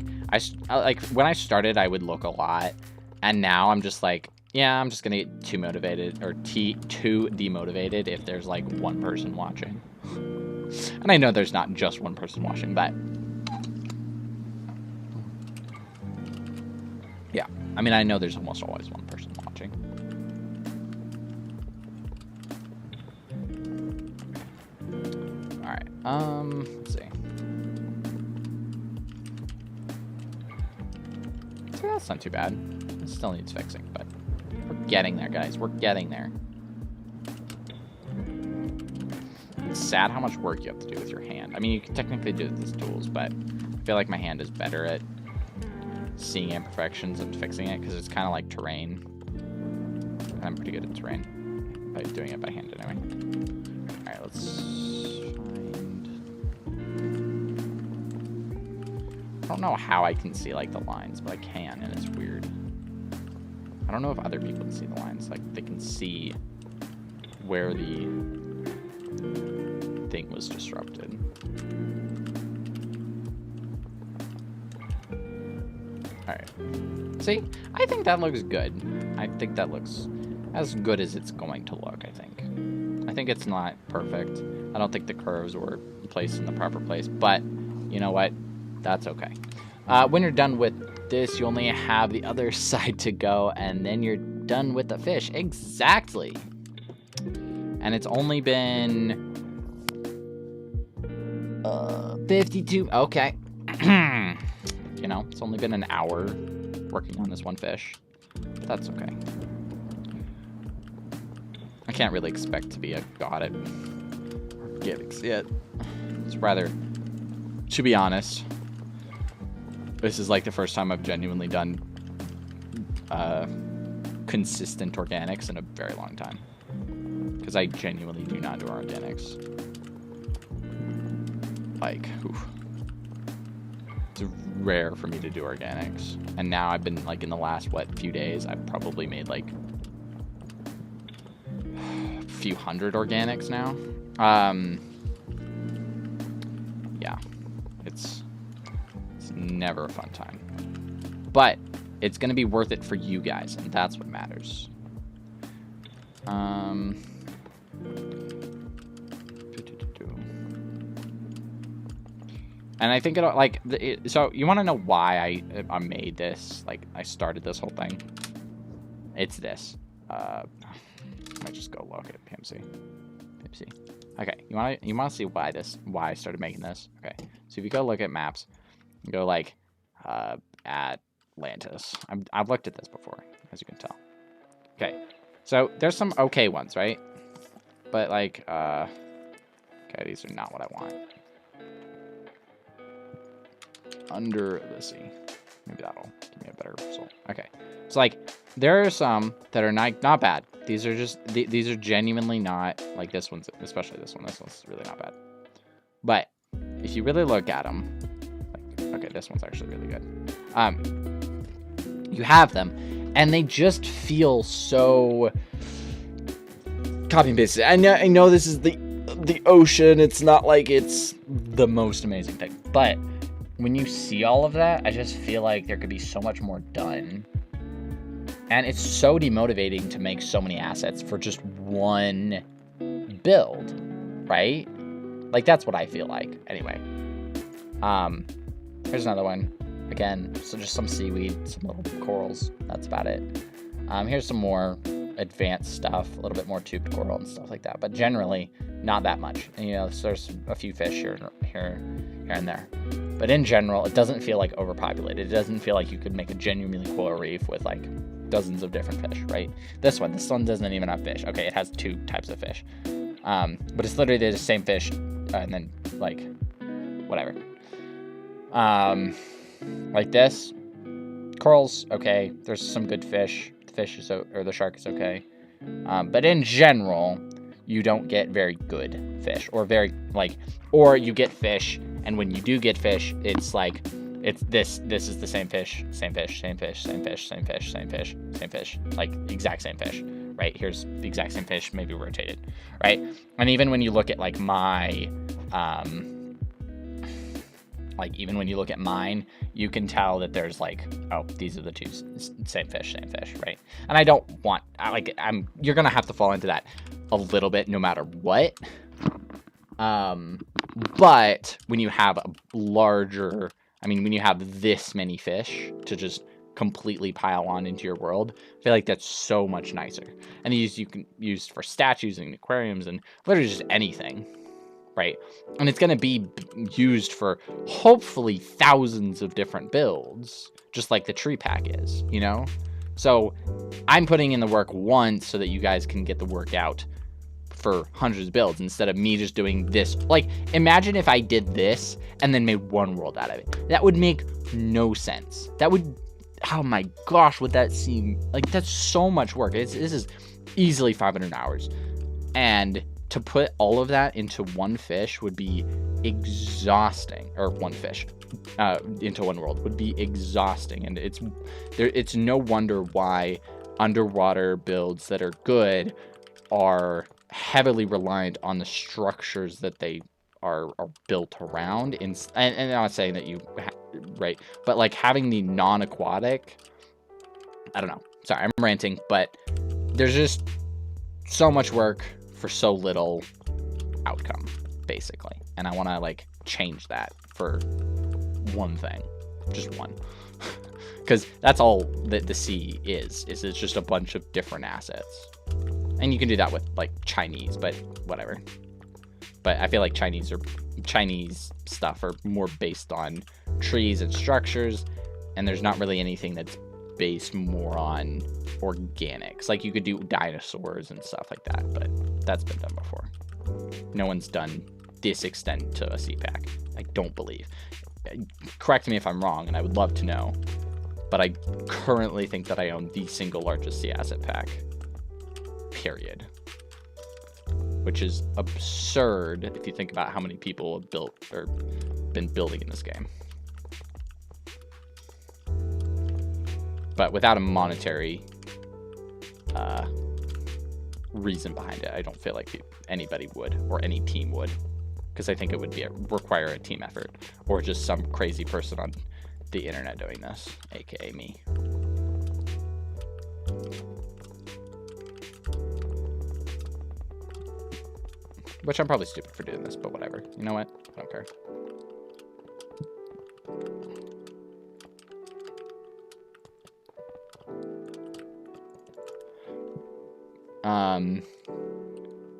when I started, I would look a lot, and now I'm just like, yeah, I'm just gonna get too motivated or too demotivated if there's like one person watching. And I know there's not just one person watching, but yeah, I mean, I know there's almost always one person watching. All right, let's see. So that's not too bad. It still needs fixing, but we're getting there, guys. We're getting there. It's sad how much work you have to do with your hand. I mean, you can technically do it with these tools, but I feel like my hand is better at seeing imperfections and fixing it because it's kind of like terrain. I'm pretty good at terrain by doing it by hand anyway. All right, let's find... I don't know how I can see like the lines, but I can, and it's weird. I don't know if other people can see the lines. Like they can see where the thing was disrupted. Alright. See? I think that looks good. I think that looks as good as it's going to look, I think. I think it's not perfect. I don't think the curves were placed in the proper place, but you know what? That's okay. When you're done with this, you only have the other side to go, and then you're done with the fish. Exactly. And it's only been 52. Okay. You know, it's only been an hour working on this one fish. But that's okay. I can't really expect to be a god at organics yet. It's rather, to be honest, this is like the first time I've genuinely done consistent organics in a very long time. Because I genuinely do not do organics. Like, oof. It's rare for me to do organics. And now I've been, like, in the last, few days, I've probably made, like, a few hundred organics now. Yeah. It's never a fun time. But it's going to be worth it for you guys, and that's what matters. And I think so you want to know why I made this, like, I started this whole thing? It's this. I might just go look at PMC. Okay, you want to see why I started making this? Okay, so if you go look at maps, you go, like, Atlantis. I've looked at this before, as you can tell. Okay, so there's some okay ones, right? But, like, okay, these are not what I want. Under the sea. Maybe that'll give me a better result. Okay. So, like, there are some that are not bad. These are just, these are genuinely not, like this one's, especially this one's really not bad. But if you really look at them, like, okay, this one's actually really good. You have them, and they just feel so copy and pasted. I know this is the ocean. It's not like it's the most amazing thing, but when you see all of that, I just feel like there could be so much more done. And it's so demotivating to make so many assets for just one build, right? Like, that's what I feel like, anyway. Here's another one. Again, so just some seaweed, some little corals. That's about it. Here's some more advanced stuff, a little bit more tubed coral and stuff like that. But generally, not that much. And, you know, so there's a few fish here and there. But in general, it doesn't feel like overpopulated. It doesn't feel like you could make a genuinely coral reef with, like, dozens of different fish, right? This one doesn't even have fish. Okay, it has 2 types of fish. But it's literally the same fish, and then, like, whatever. Like this. Corals, okay. There's some good fish. The fish is, or the shark is okay. But in general, you don't get very good fish, or or you get fish, and when you do get fish, it's like, this is the same fish, like exact same fish, right? Here's the exact same fish, maybe rotated, right? And even when you look at, like, my, even when you look at mine, you can tell that there's, like, oh, these are the 2 same fish, right? And I don't want, you're gonna have to fall into that a little bit no matter what. But when you have a larger, I mean, when you have this many fish to just completely pile on into your world, I feel like that's so much nicer. And these you can use for statues and aquariums and literally just anything, right? And it's going to be used for hopefully thousands of different builds, just like the tree pack is, you know? So I'm putting in the work once so that you guys can get the work out for hundreds of builds instead of me just doing this. Like, imagine if I did this and then made one world out of it. That would make no sense. That would, oh my gosh, would that seem like that's so much work. This is easily 500 hours. And to put all of that into one fish would be exhausting, or one fish into one world would be exhausting. And it's no wonder why underwater builds that are good are heavily reliant on the structures that they are built around. And I'm not saying that you, right, but like having the non-aquatic, I don't know. Sorry, I'm ranting, but there's just so much work for so little outcome, basically. And I want to like change that for one thing, just one. Because that's all that the sea is it's just a bunch of different assets. And you can do that with like Chinese, but whatever. But I feel like Chinese stuff are more based on trees and structures, and there's not really anything that's based more on organics. Like you could do dinosaurs and stuff like that, but that's been done before. No one's done this extent to a sea pack. I don't believe. Correct me if I'm wrong, and I would love to know. But I currently think that I own the single largest sea asset pack. Period. Which is absurd if you think about how many people have built or been building in this game. But without a monetary reason behind it, I don't feel like anybody would, or any team would, because I think it would require a team effort, or just some crazy person on the internet doing this, aka me. Which I'm probably stupid for doing this, but whatever. You know what? I don't care.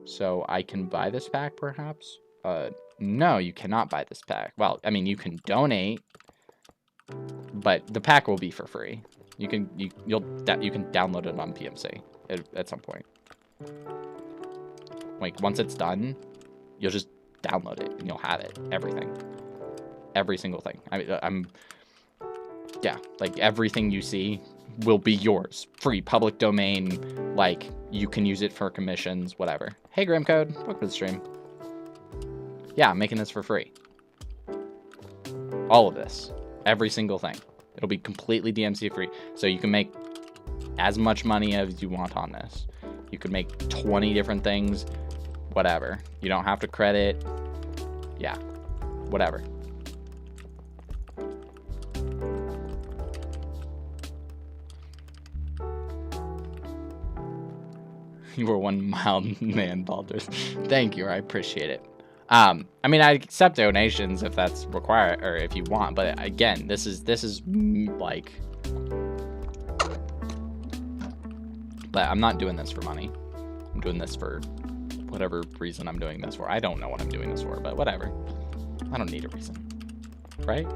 So I can buy this pack, perhaps? No, you cannot buy this pack. Well, I mean, you can donate, but the pack will be for free. You can download it on PMC at some point. Like, once it's done, you'll just download it, and you'll have it. Everything. Every single thing. Yeah, like, everything you see will be yours. Free, public domain, like, you can use it for commissions, whatever. Hey, Grimcode, welcome to the stream. Yeah, I'm making this for free. All of this. Every single thing. It'll be completely DMC free, so you can make as much money as you want on this. You could make 20 different things, whatever. You don't have to credit. Yeah, whatever. You were one mild man, Baldur's. Thank you, I appreciate it. I mean, I accept donations if that's required, or if you want, but again, this is like, but I'm not doing this for money. I'm doing this for whatever reason I'm doing this for. I don't know what I'm doing this for, but whatever. I don't need a reason, right?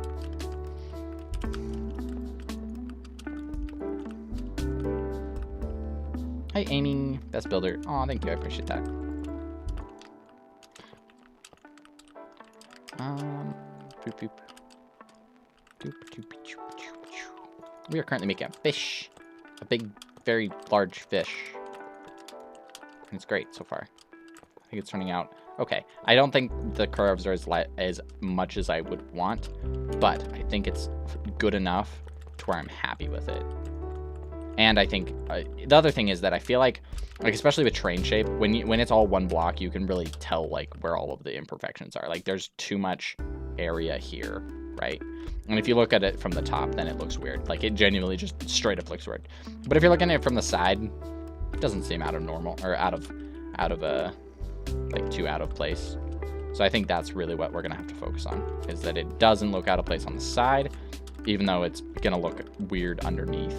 Hi, Amy, best builder. Oh, thank you, I appreciate that. Boop, boop. Doop, doop, doop, doop, doop. We are currently making a fish, a big, very large fish. And it's great so far. I think it's turning out okay. I don't think the curves are as much as I would want, but I think it's good enough to where I'm happy with it. And I think the other thing is that I feel like especially with train shape, when it's all one block, you can really tell like where all of the imperfections are. Like there's too much area here, right? And if you look at it from the top, then it looks weird. Like it genuinely just straight up looks weird. But if you're looking at it from the side, it doesn't seem out of normal or out of like too out of place. So So I think that's really what we're going to have to focus on, is that it doesn't look out of place on the side, even though it's going to look weird underneath,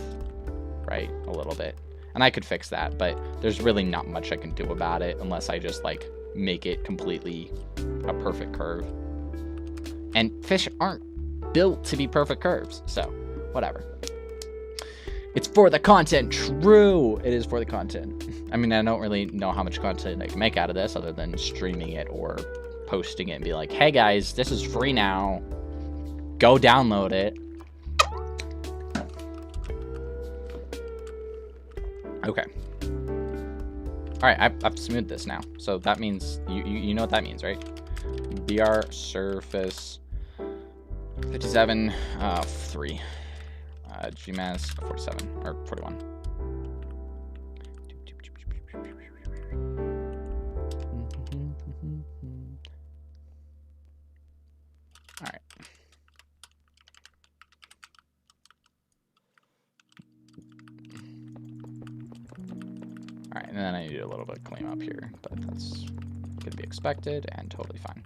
right? A little bit. And I could fix that, but there's really not much I can do about it unless I just like make it completely a perfect curve. And fish aren't built to be perfect curves, so whatever. It's for the content. True, it is for the content. I mean, I don't really know how much content I can make out of this other than streaming it or posting it and be like, hey guys, this is free now. Go download it. Okay. All right, I've smoothed this now. So that means, you know what that means, right? BR surface 57, 3. Gmask 47, or 41. All right. All right, and then I need to do a little bit of clean up here, but that's going to be expected and totally fine.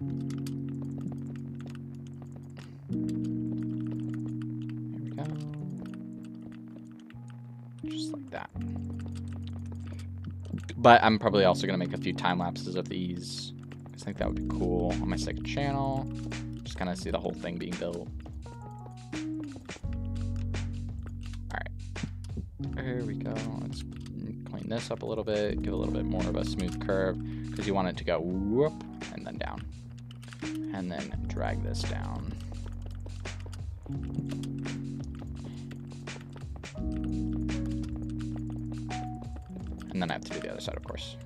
Here we go. Just like that. But I'm probably also going to make a few time lapses of these. I think that would be cool on my second channel. Just kind of see the whole thing being built. All right. There we go. Let's clean this up a little bit, give a little bit more of a smooth curve, because you want it to go whoop and then down. And then drag this down. And then I have to do the other side, of course.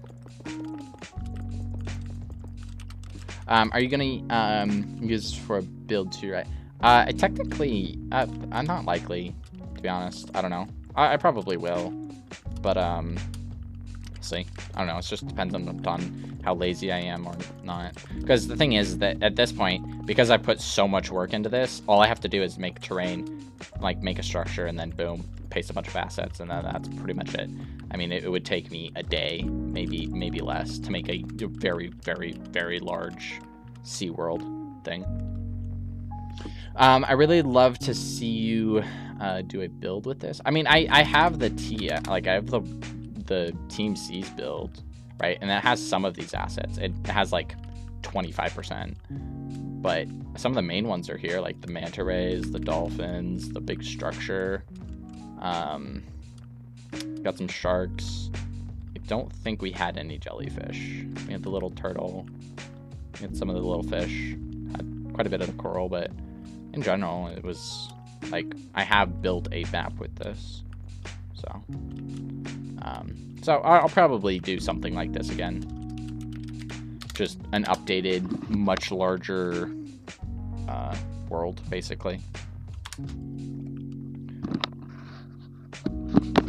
Are you gonna use for a build too, right? I technically, I'm not likely, to be honest. I don't know. I probably will, but we'll see. I don't know. It just depends on how lazy I am or not. Because the thing is that at this point, because I put so much work into this, all I have to do is make terrain, like make a structure, and then boom, paste a bunch of assets, and then that's pretty much it. I mean, it would take me a day, maybe less, to make a very, very, very large SeaWorld thing. I really love to see you do a build with this. I mean, I have the I have the Team Seas build, right? And it has some of these assets. It has like 25%, but some of the main ones are here, like the manta rays, the dolphins, the big structure. Got some sharks. I don't think we had any jellyfish. We had the little turtle. We had some of the little fish. Had quite a bit of the coral, but in general, it was like I have built a map with this. So, I'll probably do something like this again. Just an updated, much larger world, basically.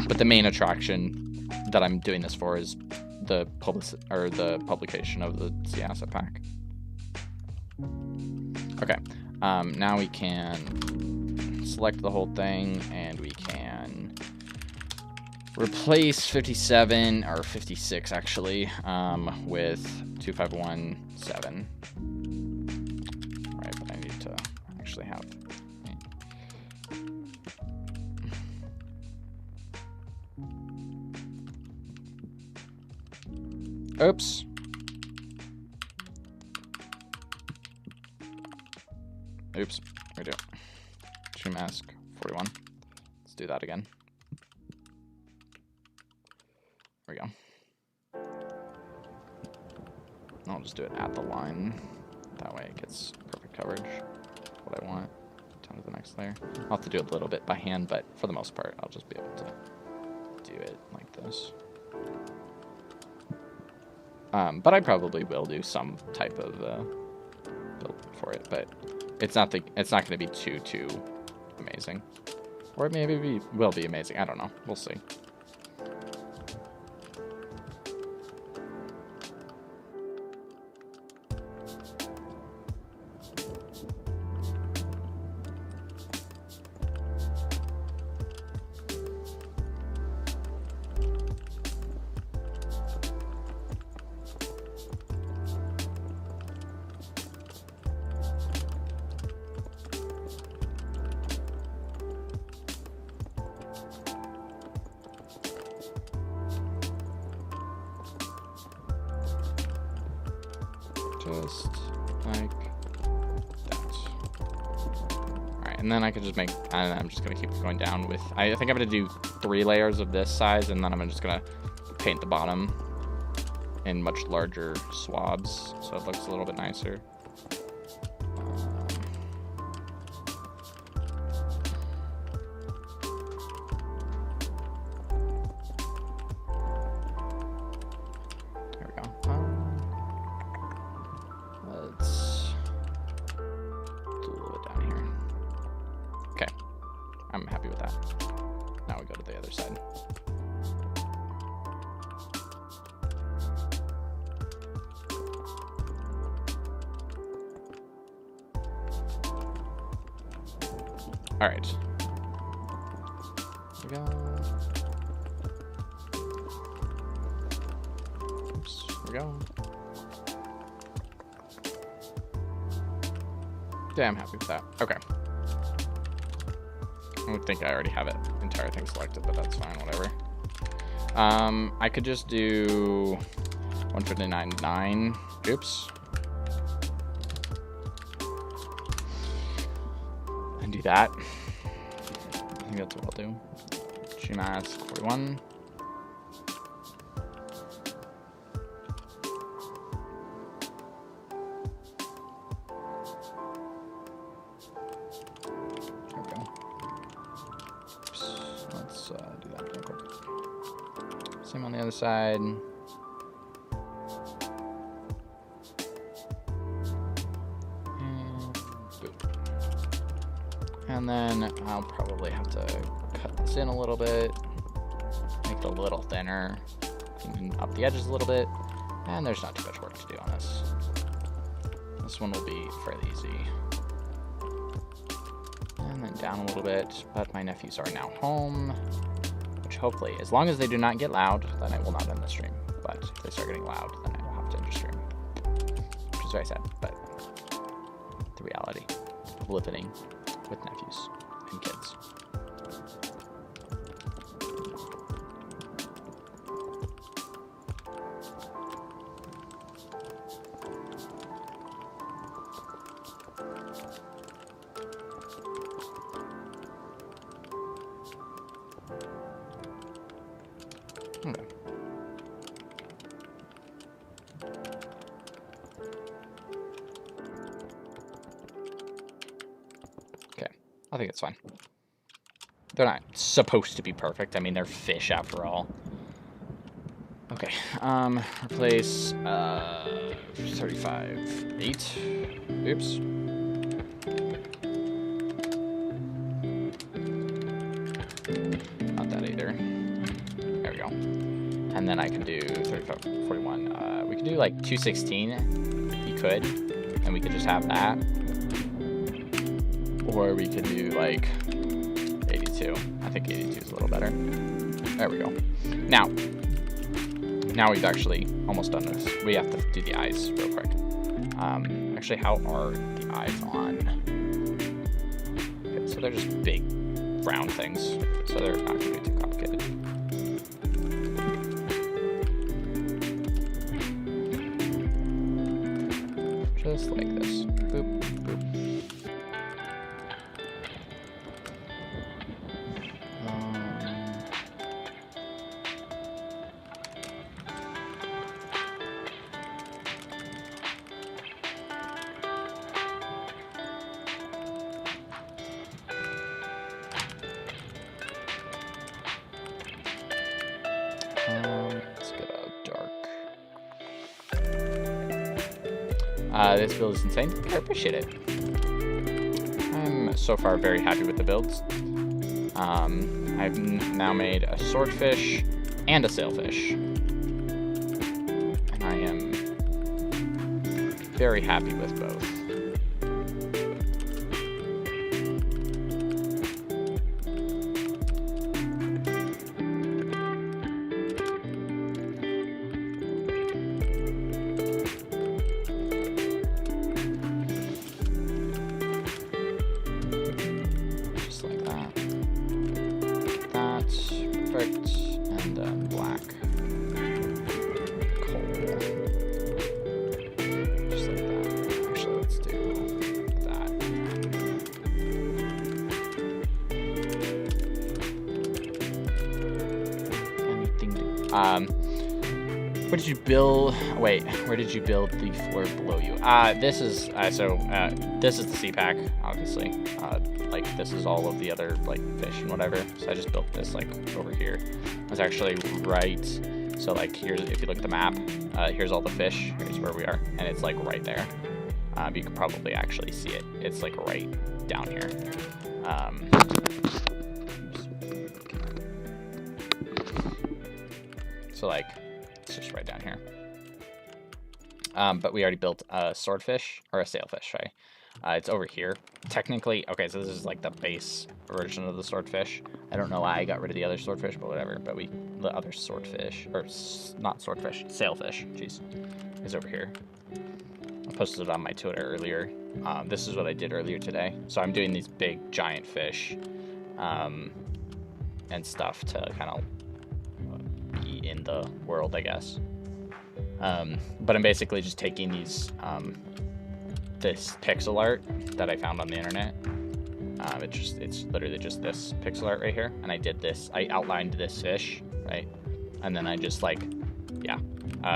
But the main attraction that I'm doing this for is the publication of the Sea Asset Pack. Okay, now we can select the whole thing, and we can replace 57 or 56 actually with 2517. All right, but I need to actually have. Oops. Oops. Redo. Stream mask 41. Let's do that again. There we go. I'll just do it at the line. That way it gets perfect coverage. That's what I want. Down to the next layer. I'll have to do a little bit by hand, but for the most part, I'll just be able to do it like this. But I probably will do some type of build for it, but it's not going to be too amazing, or maybe it will be amazing. I don't know. We'll see. Just like that. Alright, and then I could just make, I'm just going to keep going down with, I think I'm going to do 3 layers of this size, and then I'm just going to paint the bottom in much larger swabs, so it looks a little bit nicer. I'm happy with that. Now we go to the other side. All right. Here we go. Oops, here we go. Yeah, I'm happy with that. Okay. I would think I already have it entire thing selected, but that's fine, whatever. I could just do 159.9. Oops. And do that. I think that's what I'll do. GMask 41. Do that real quick. Same on the other side. And then I'll probably have to cut this in a little bit, make it a little thinner, clean up the edges a little bit, and there's not too much work to do on this. This one will be fairly easy. And then down a little bit, but my nephews are now home, which hopefully, as long as they do not get loud, then I will not end the stream. But if they start getting loud, then I will have to end the stream, which is very sad, but the reality of living with nephews and kids. Okay. Okay, I think it's fine. They're not supposed to be perfect. I mean, they're fish after all. Okay, replace 35.8. Oops. Not that either. There we go. And then I can do 35.41. We could do like 216. You could, and we could just have that. Or we could do like 82. I think 82 is a little better. There we go. Now we've actually almost done this. We have to do the eyes real quick. Actually, how are the eyes on? Okay, so they're just big round things, so they're not going to be too complicated. Just like this. Boop, boop. Let's get a dark. This build is insane. I appreciate it. I'm so far very happy with the builds. I've now made a swordfish and a sailfish. And I am very happy with both. Perfect, and then black coal, just like What did you build? Wait, where did you build the floor below you? This is this is the sea pack, obviously. Like this is all of the other like fish and whatever. So I just built this like over here. It's actually right. So like here's, if you look at the map, here's all the fish. Here's where we are, and it's like right there. You can probably actually see it. It's like right down here. So like. It's just right down here. But we already built a swordfish, or a sailfish, right? It's over here. Technically, okay, so this is like the base version of the swordfish. I don't know why I got rid of the other swordfish, but whatever. But the other swordfish, or not swordfish, sailfish, jeez, is over here. I posted it on my Twitter earlier. This is what I did earlier today. So I'm doing these big, giant fish and stuff to kind of in the world, I guess. But I'm basically just taking these this pixel art that I found on the internet. It's literally just this pixel art right here, and I did this. I outlined this fish, right, and then I just like, yeah,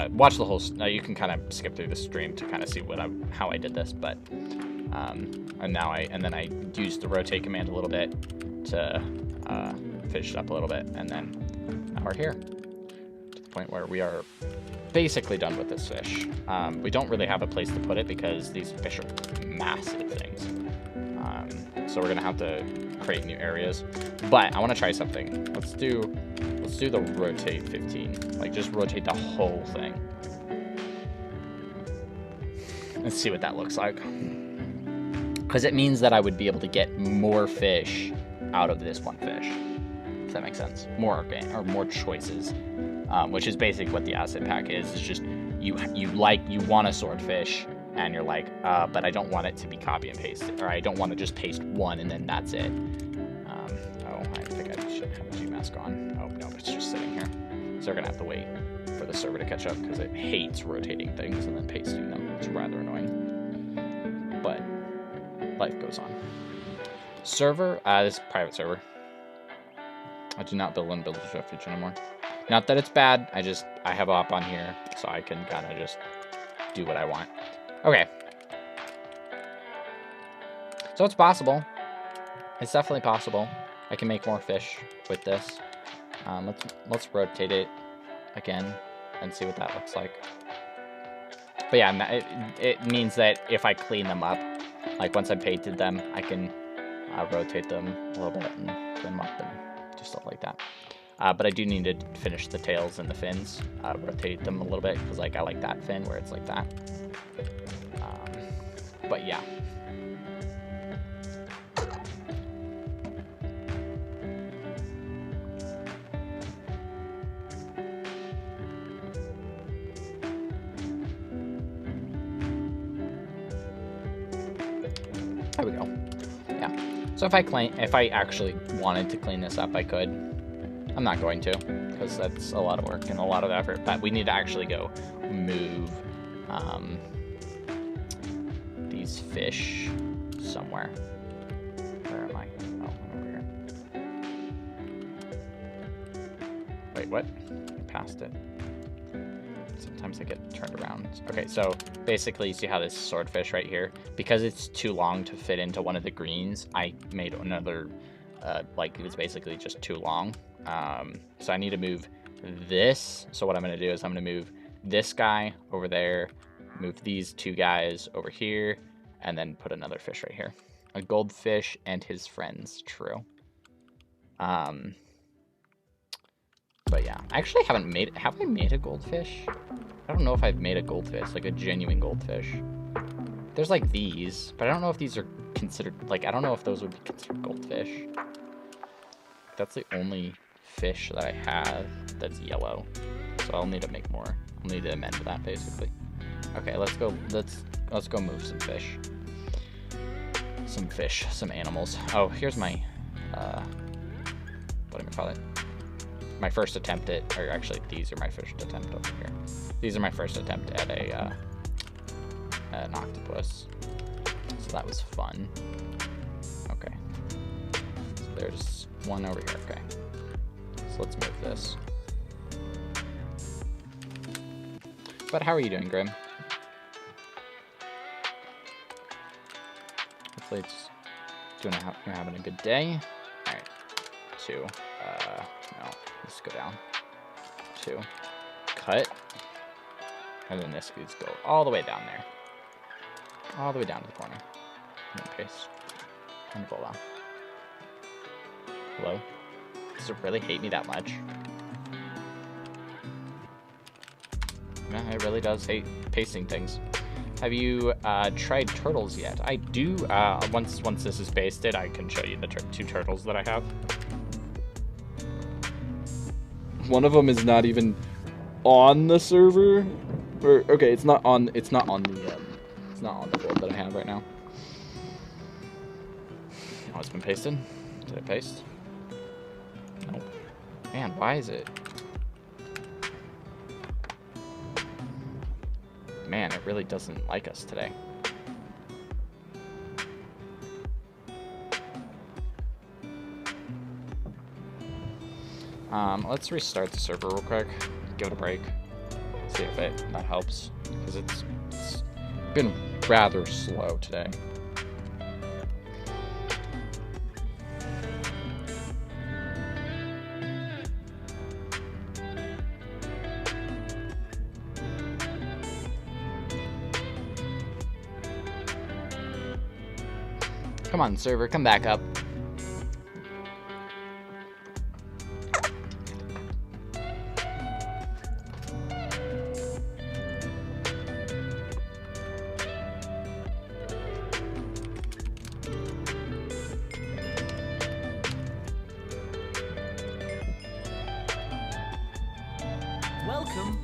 watch the whole. You can kind of skip through the stream to kind of see how I did this, but and then I used the rotate command a little bit to finish it up a little bit, and then now we're here. Point where we are basically done with this fish. We don't really have a place to put it because these fish are massive things. So we're gonna have to create new areas. But I want to try something. Let's do the rotate 15. Like just rotate the whole thing. Let's see what that looks like. Because it means that I would be able to get more fish out of this one fish. If that makes sense. More organic or more choices. Which is basically what the asset pack is. It's just you want a swordfish, and you're like, but I don't want it to be copy and pasted, or I don't want to just paste one and then that's it. Oh, I think I should have a G-mask on. Oh no, it's just sitting here. So we're gonna have to wait for the server to catch up because it hates rotating things and then pasting them. It's rather annoying, but life goes on. Server, this is a private server. I do not build unbuildable refuge anymore. Not that it's bad, I have op on here, so I can kind of just do what I want. Okay. So it's possible. It's definitely possible. I can make more fish with this. Let's rotate it again and see what that looks like. But yeah, it means that if I clean them up, like once I painted them, I can rotate them a little bit and clean them up and do stuff like that. But I do need to finish the tails and the fins, rotate them a little bit, because like I like that fin where it's like that. But yeah. There we go. Yeah. So if I actually wanted to clean this up, I could. I'm not going to, because that's a lot of work and a lot of effort, but we need to actually go move these fish somewhere. Where am I? Oh, I'm over here. Wait, what? I passed it. Sometimes I get turned around. Okay, so basically you see how this swordfish right here, because it's too long to fit into one of the greens, I made another, like it was basically just too long. So I need to move this. So what I'm going to do is I'm going to move this guy over there, move these two guys over here, and then put another fish right here. A goldfish and his friends, true. But yeah, I actually haven't made, have I made a goldfish? I don't know if I've made a goldfish, like a genuine goldfish. There's like these, but I don't know if these are considered, like, I don't know if those would be considered goldfish. That's the only fish that I have that's yellow, so I'll need to make more. I'll need to amend that basically. Okay, let's go move some fish, some animals. Oh, here's my what do I call it, my first attempt at, or actually these are my first attempt over here. These are my first attempt at an octopus, so that was fun. Okay, so there's one over here. Okay, so let's move this. But how are you doing, Grim? Hopefully it's you're having a good day. Alright. 2. No. Let's go down. 2. Cut. And then this needs to go all the way down there. All the way down to the corner. And then paste. And pull down. Hello? Does it really hate me that much? Yeah, it really does hate pasting things. Have you tried turtles yet? I do. Once this is pasted, I can show you the 2 turtles that I have. One of them is not even on the server. Or okay, it's not on the build that I have right now. Oh, it's been pasted. Did it paste? Nope. Man, why is it? Man, it really doesn't like us today. Let's restart the server real quick. Give it a break. See if that helps. Because it's been rather slow today. Come on, server, come back up. Welcome.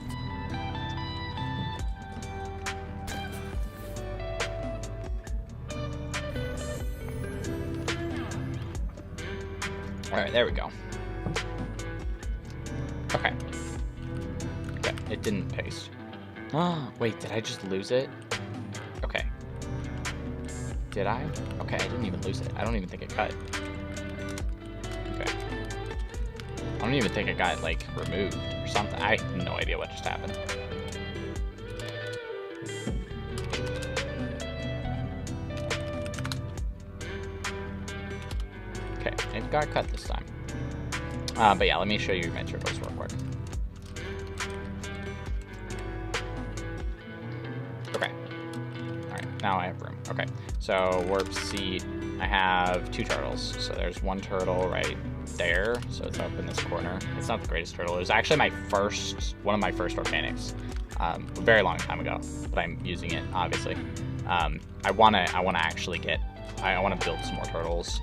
Alright, there we go. Okay. Okay, it didn't paste. Oh, wait, did I just lose it? Okay. Did I? Okay, I didn't even lose it. I don't even think it cut. Okay. I don't even think it got, like, removed or something. I have no idea what just happened. Okay, it got cut this time. But yeah, let me show you my turtles real quick. Okay. Alright, now I have room. Okay, so warp seat, I have 2 turtles. So there's 1 turtle right there, so it's up in this corner. It's not the greatest turtle. It was actually one of my first organics, a very long time ago, but I'm using it, obviously. I wanna build some more turtles,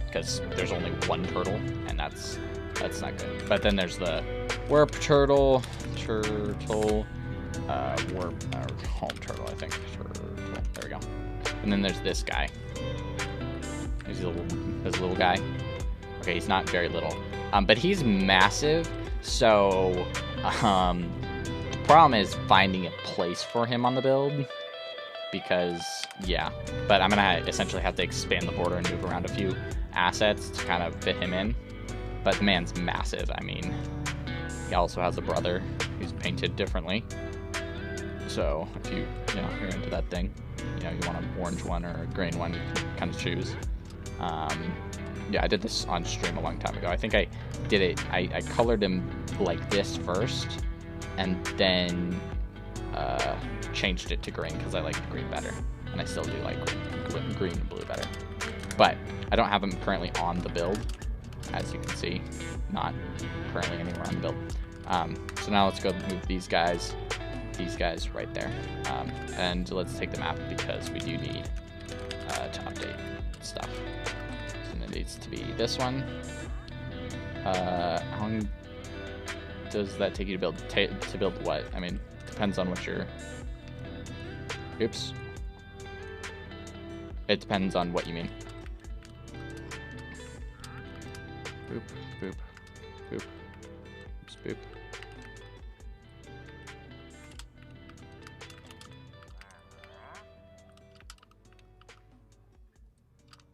because there's only 1 turtle, and that's not good. But then there's the warp turtle, warp, home turtle, I think. Turtle. There we go. And then there's this guy. He's this little guy. Okay, he's not very little, but he's massive. So the problem is finding a place for him on the build. Because yeah, but I'm gonna essentially have to expand the border and move around a few assets to kind of fit him in. But the man's massive. I mean, he also has a brother who's painted differently. So if you're into that thing, you want an orange one or a green one, you can kind of choose. Yeah, I did this on stream a long time ago. I think I did it. I colored him like this first, and then changed it to green because I like green better, and I still do like green and blue better. But I don't have him currently on the build, as you can see, not currently anywhere on the build. So now let's go move these guys right there, and let's take the map because we do need to update stuff. So it needs to be this one. How long does that take you to build? To build what? I mean, depends on what you're. Oops. It depends on what you mean. Boop, boop, boop. Oops, boop.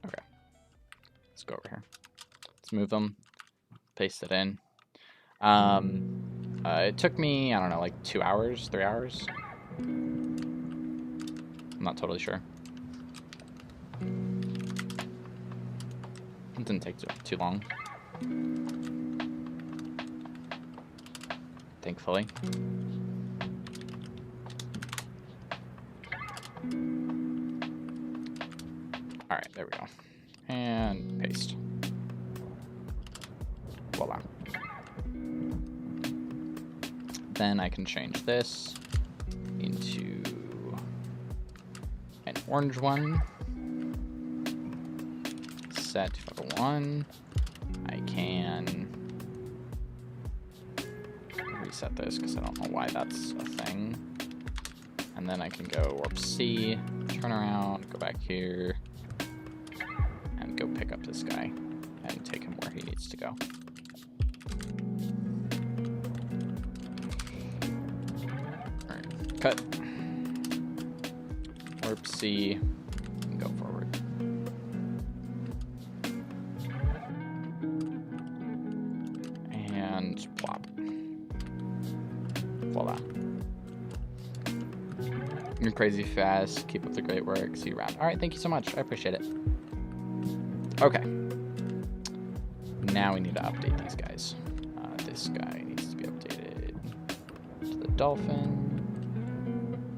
Okay. Let's go over here. Let's move them. Paste it in. It took me, I don't know, like 2 hours, 3 hours. I'm not totally sure. It didn't take too long. Thankfully. Alright, there we go. And paste. Voila. Then I can change this into an orange one. Set to level 1. I can reset this because I don't know why that's a thing. And then I can go warp C, turn around, go back here, and go pick up this guy and take him where he needs to go. Alright, cut. Warp C, and go forward. And plop. Voila. You're crazy fast. Keep up the great work. See you around. All right, thank you so much. I appreciate it. Okay. Now we need to update these guys. This guy needs to be updated to the dolphin.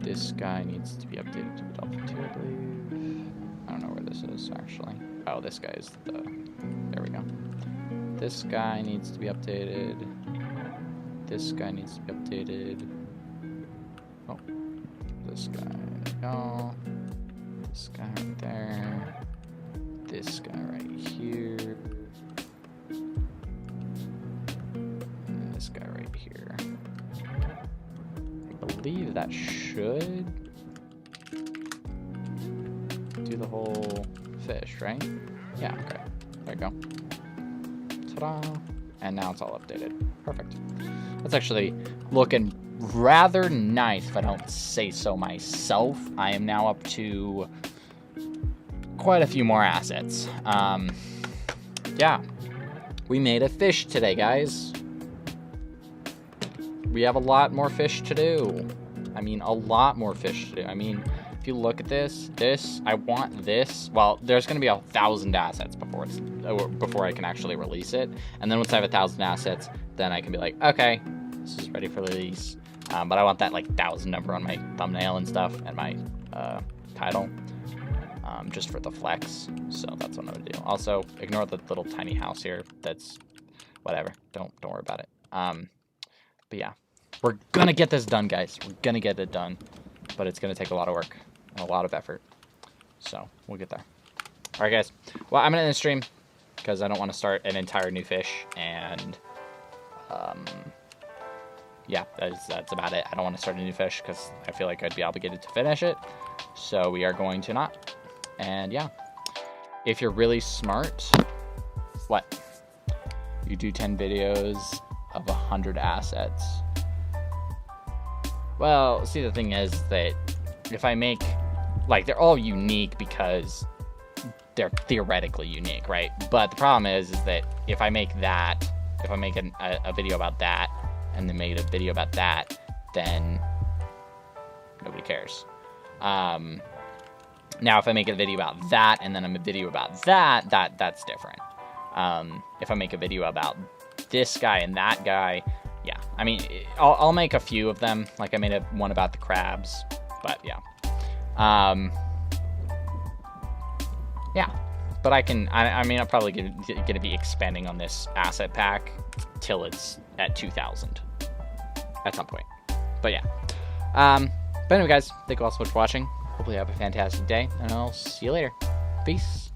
This guy needs to be updated to the dolphin too, I believe. I don't know where this is, actually. Oh, this guy is the... There we go. This guy needs to be updated. This guy needs to be updated. Oh. This guy, there we go. This guy right there. This guy right here. And this guy right here. I believe that should do the whole fish, right? Yeah, okay. There you go. Ta-da. And now it's all updated. Perfect. That's actually looking rather nice, if I don't say so myself. I am now up to quite a few more assets. Yeah. We made a fish today, guys. We have a lot more fish to do. I mean, a lot more fish to do. I mean, if you look at this, I want this. Well, there's going to be 1,000 assets before I can actually release it. And then once I have 1,000 assets, then I can be like, okay, this is ready for release. But I want that like 1,000 number on my thumbnail and stuff and my title, just for the flex. So that's what I'm gonna do. Also, ignore the little tiny house here. That's whatever. Don't worry about it. But yeah, we're gonna get this done, guys. We're gonna get it done, but it's gonna take a lot of work and a lot of effort. So we'll get there. All right, guys. Well, I'm gonna end the stream because I don't want to start an entire new fish and yeah, that's about it. I don't want to start a new fish because I feel like I'd be obligated to finish it. So we are going to not. And yeah, if you're really smart, what? You do 10 videos of 100 assets. Well, see, the thing is that if I make, like, they're all unique because they're theoretically unique, right? But the problem is that if I make that, if I make a video about that, and then made a video about that, then nobody cares. Now, if I make a video about that, and then a video about that's different. If I make a video about this guy and that guy, yeah. I mean, I'll make a few of them. Like I made one about the crabs, but yeah. Yeah. But I mean, I'm probably gonna be expanding on this asset pack till it's at 2,000 at some point. But yeah. But anyway, guys, thank you all so much for watching. Hopefully you have a fantastic day, and I'll see you later. Peace.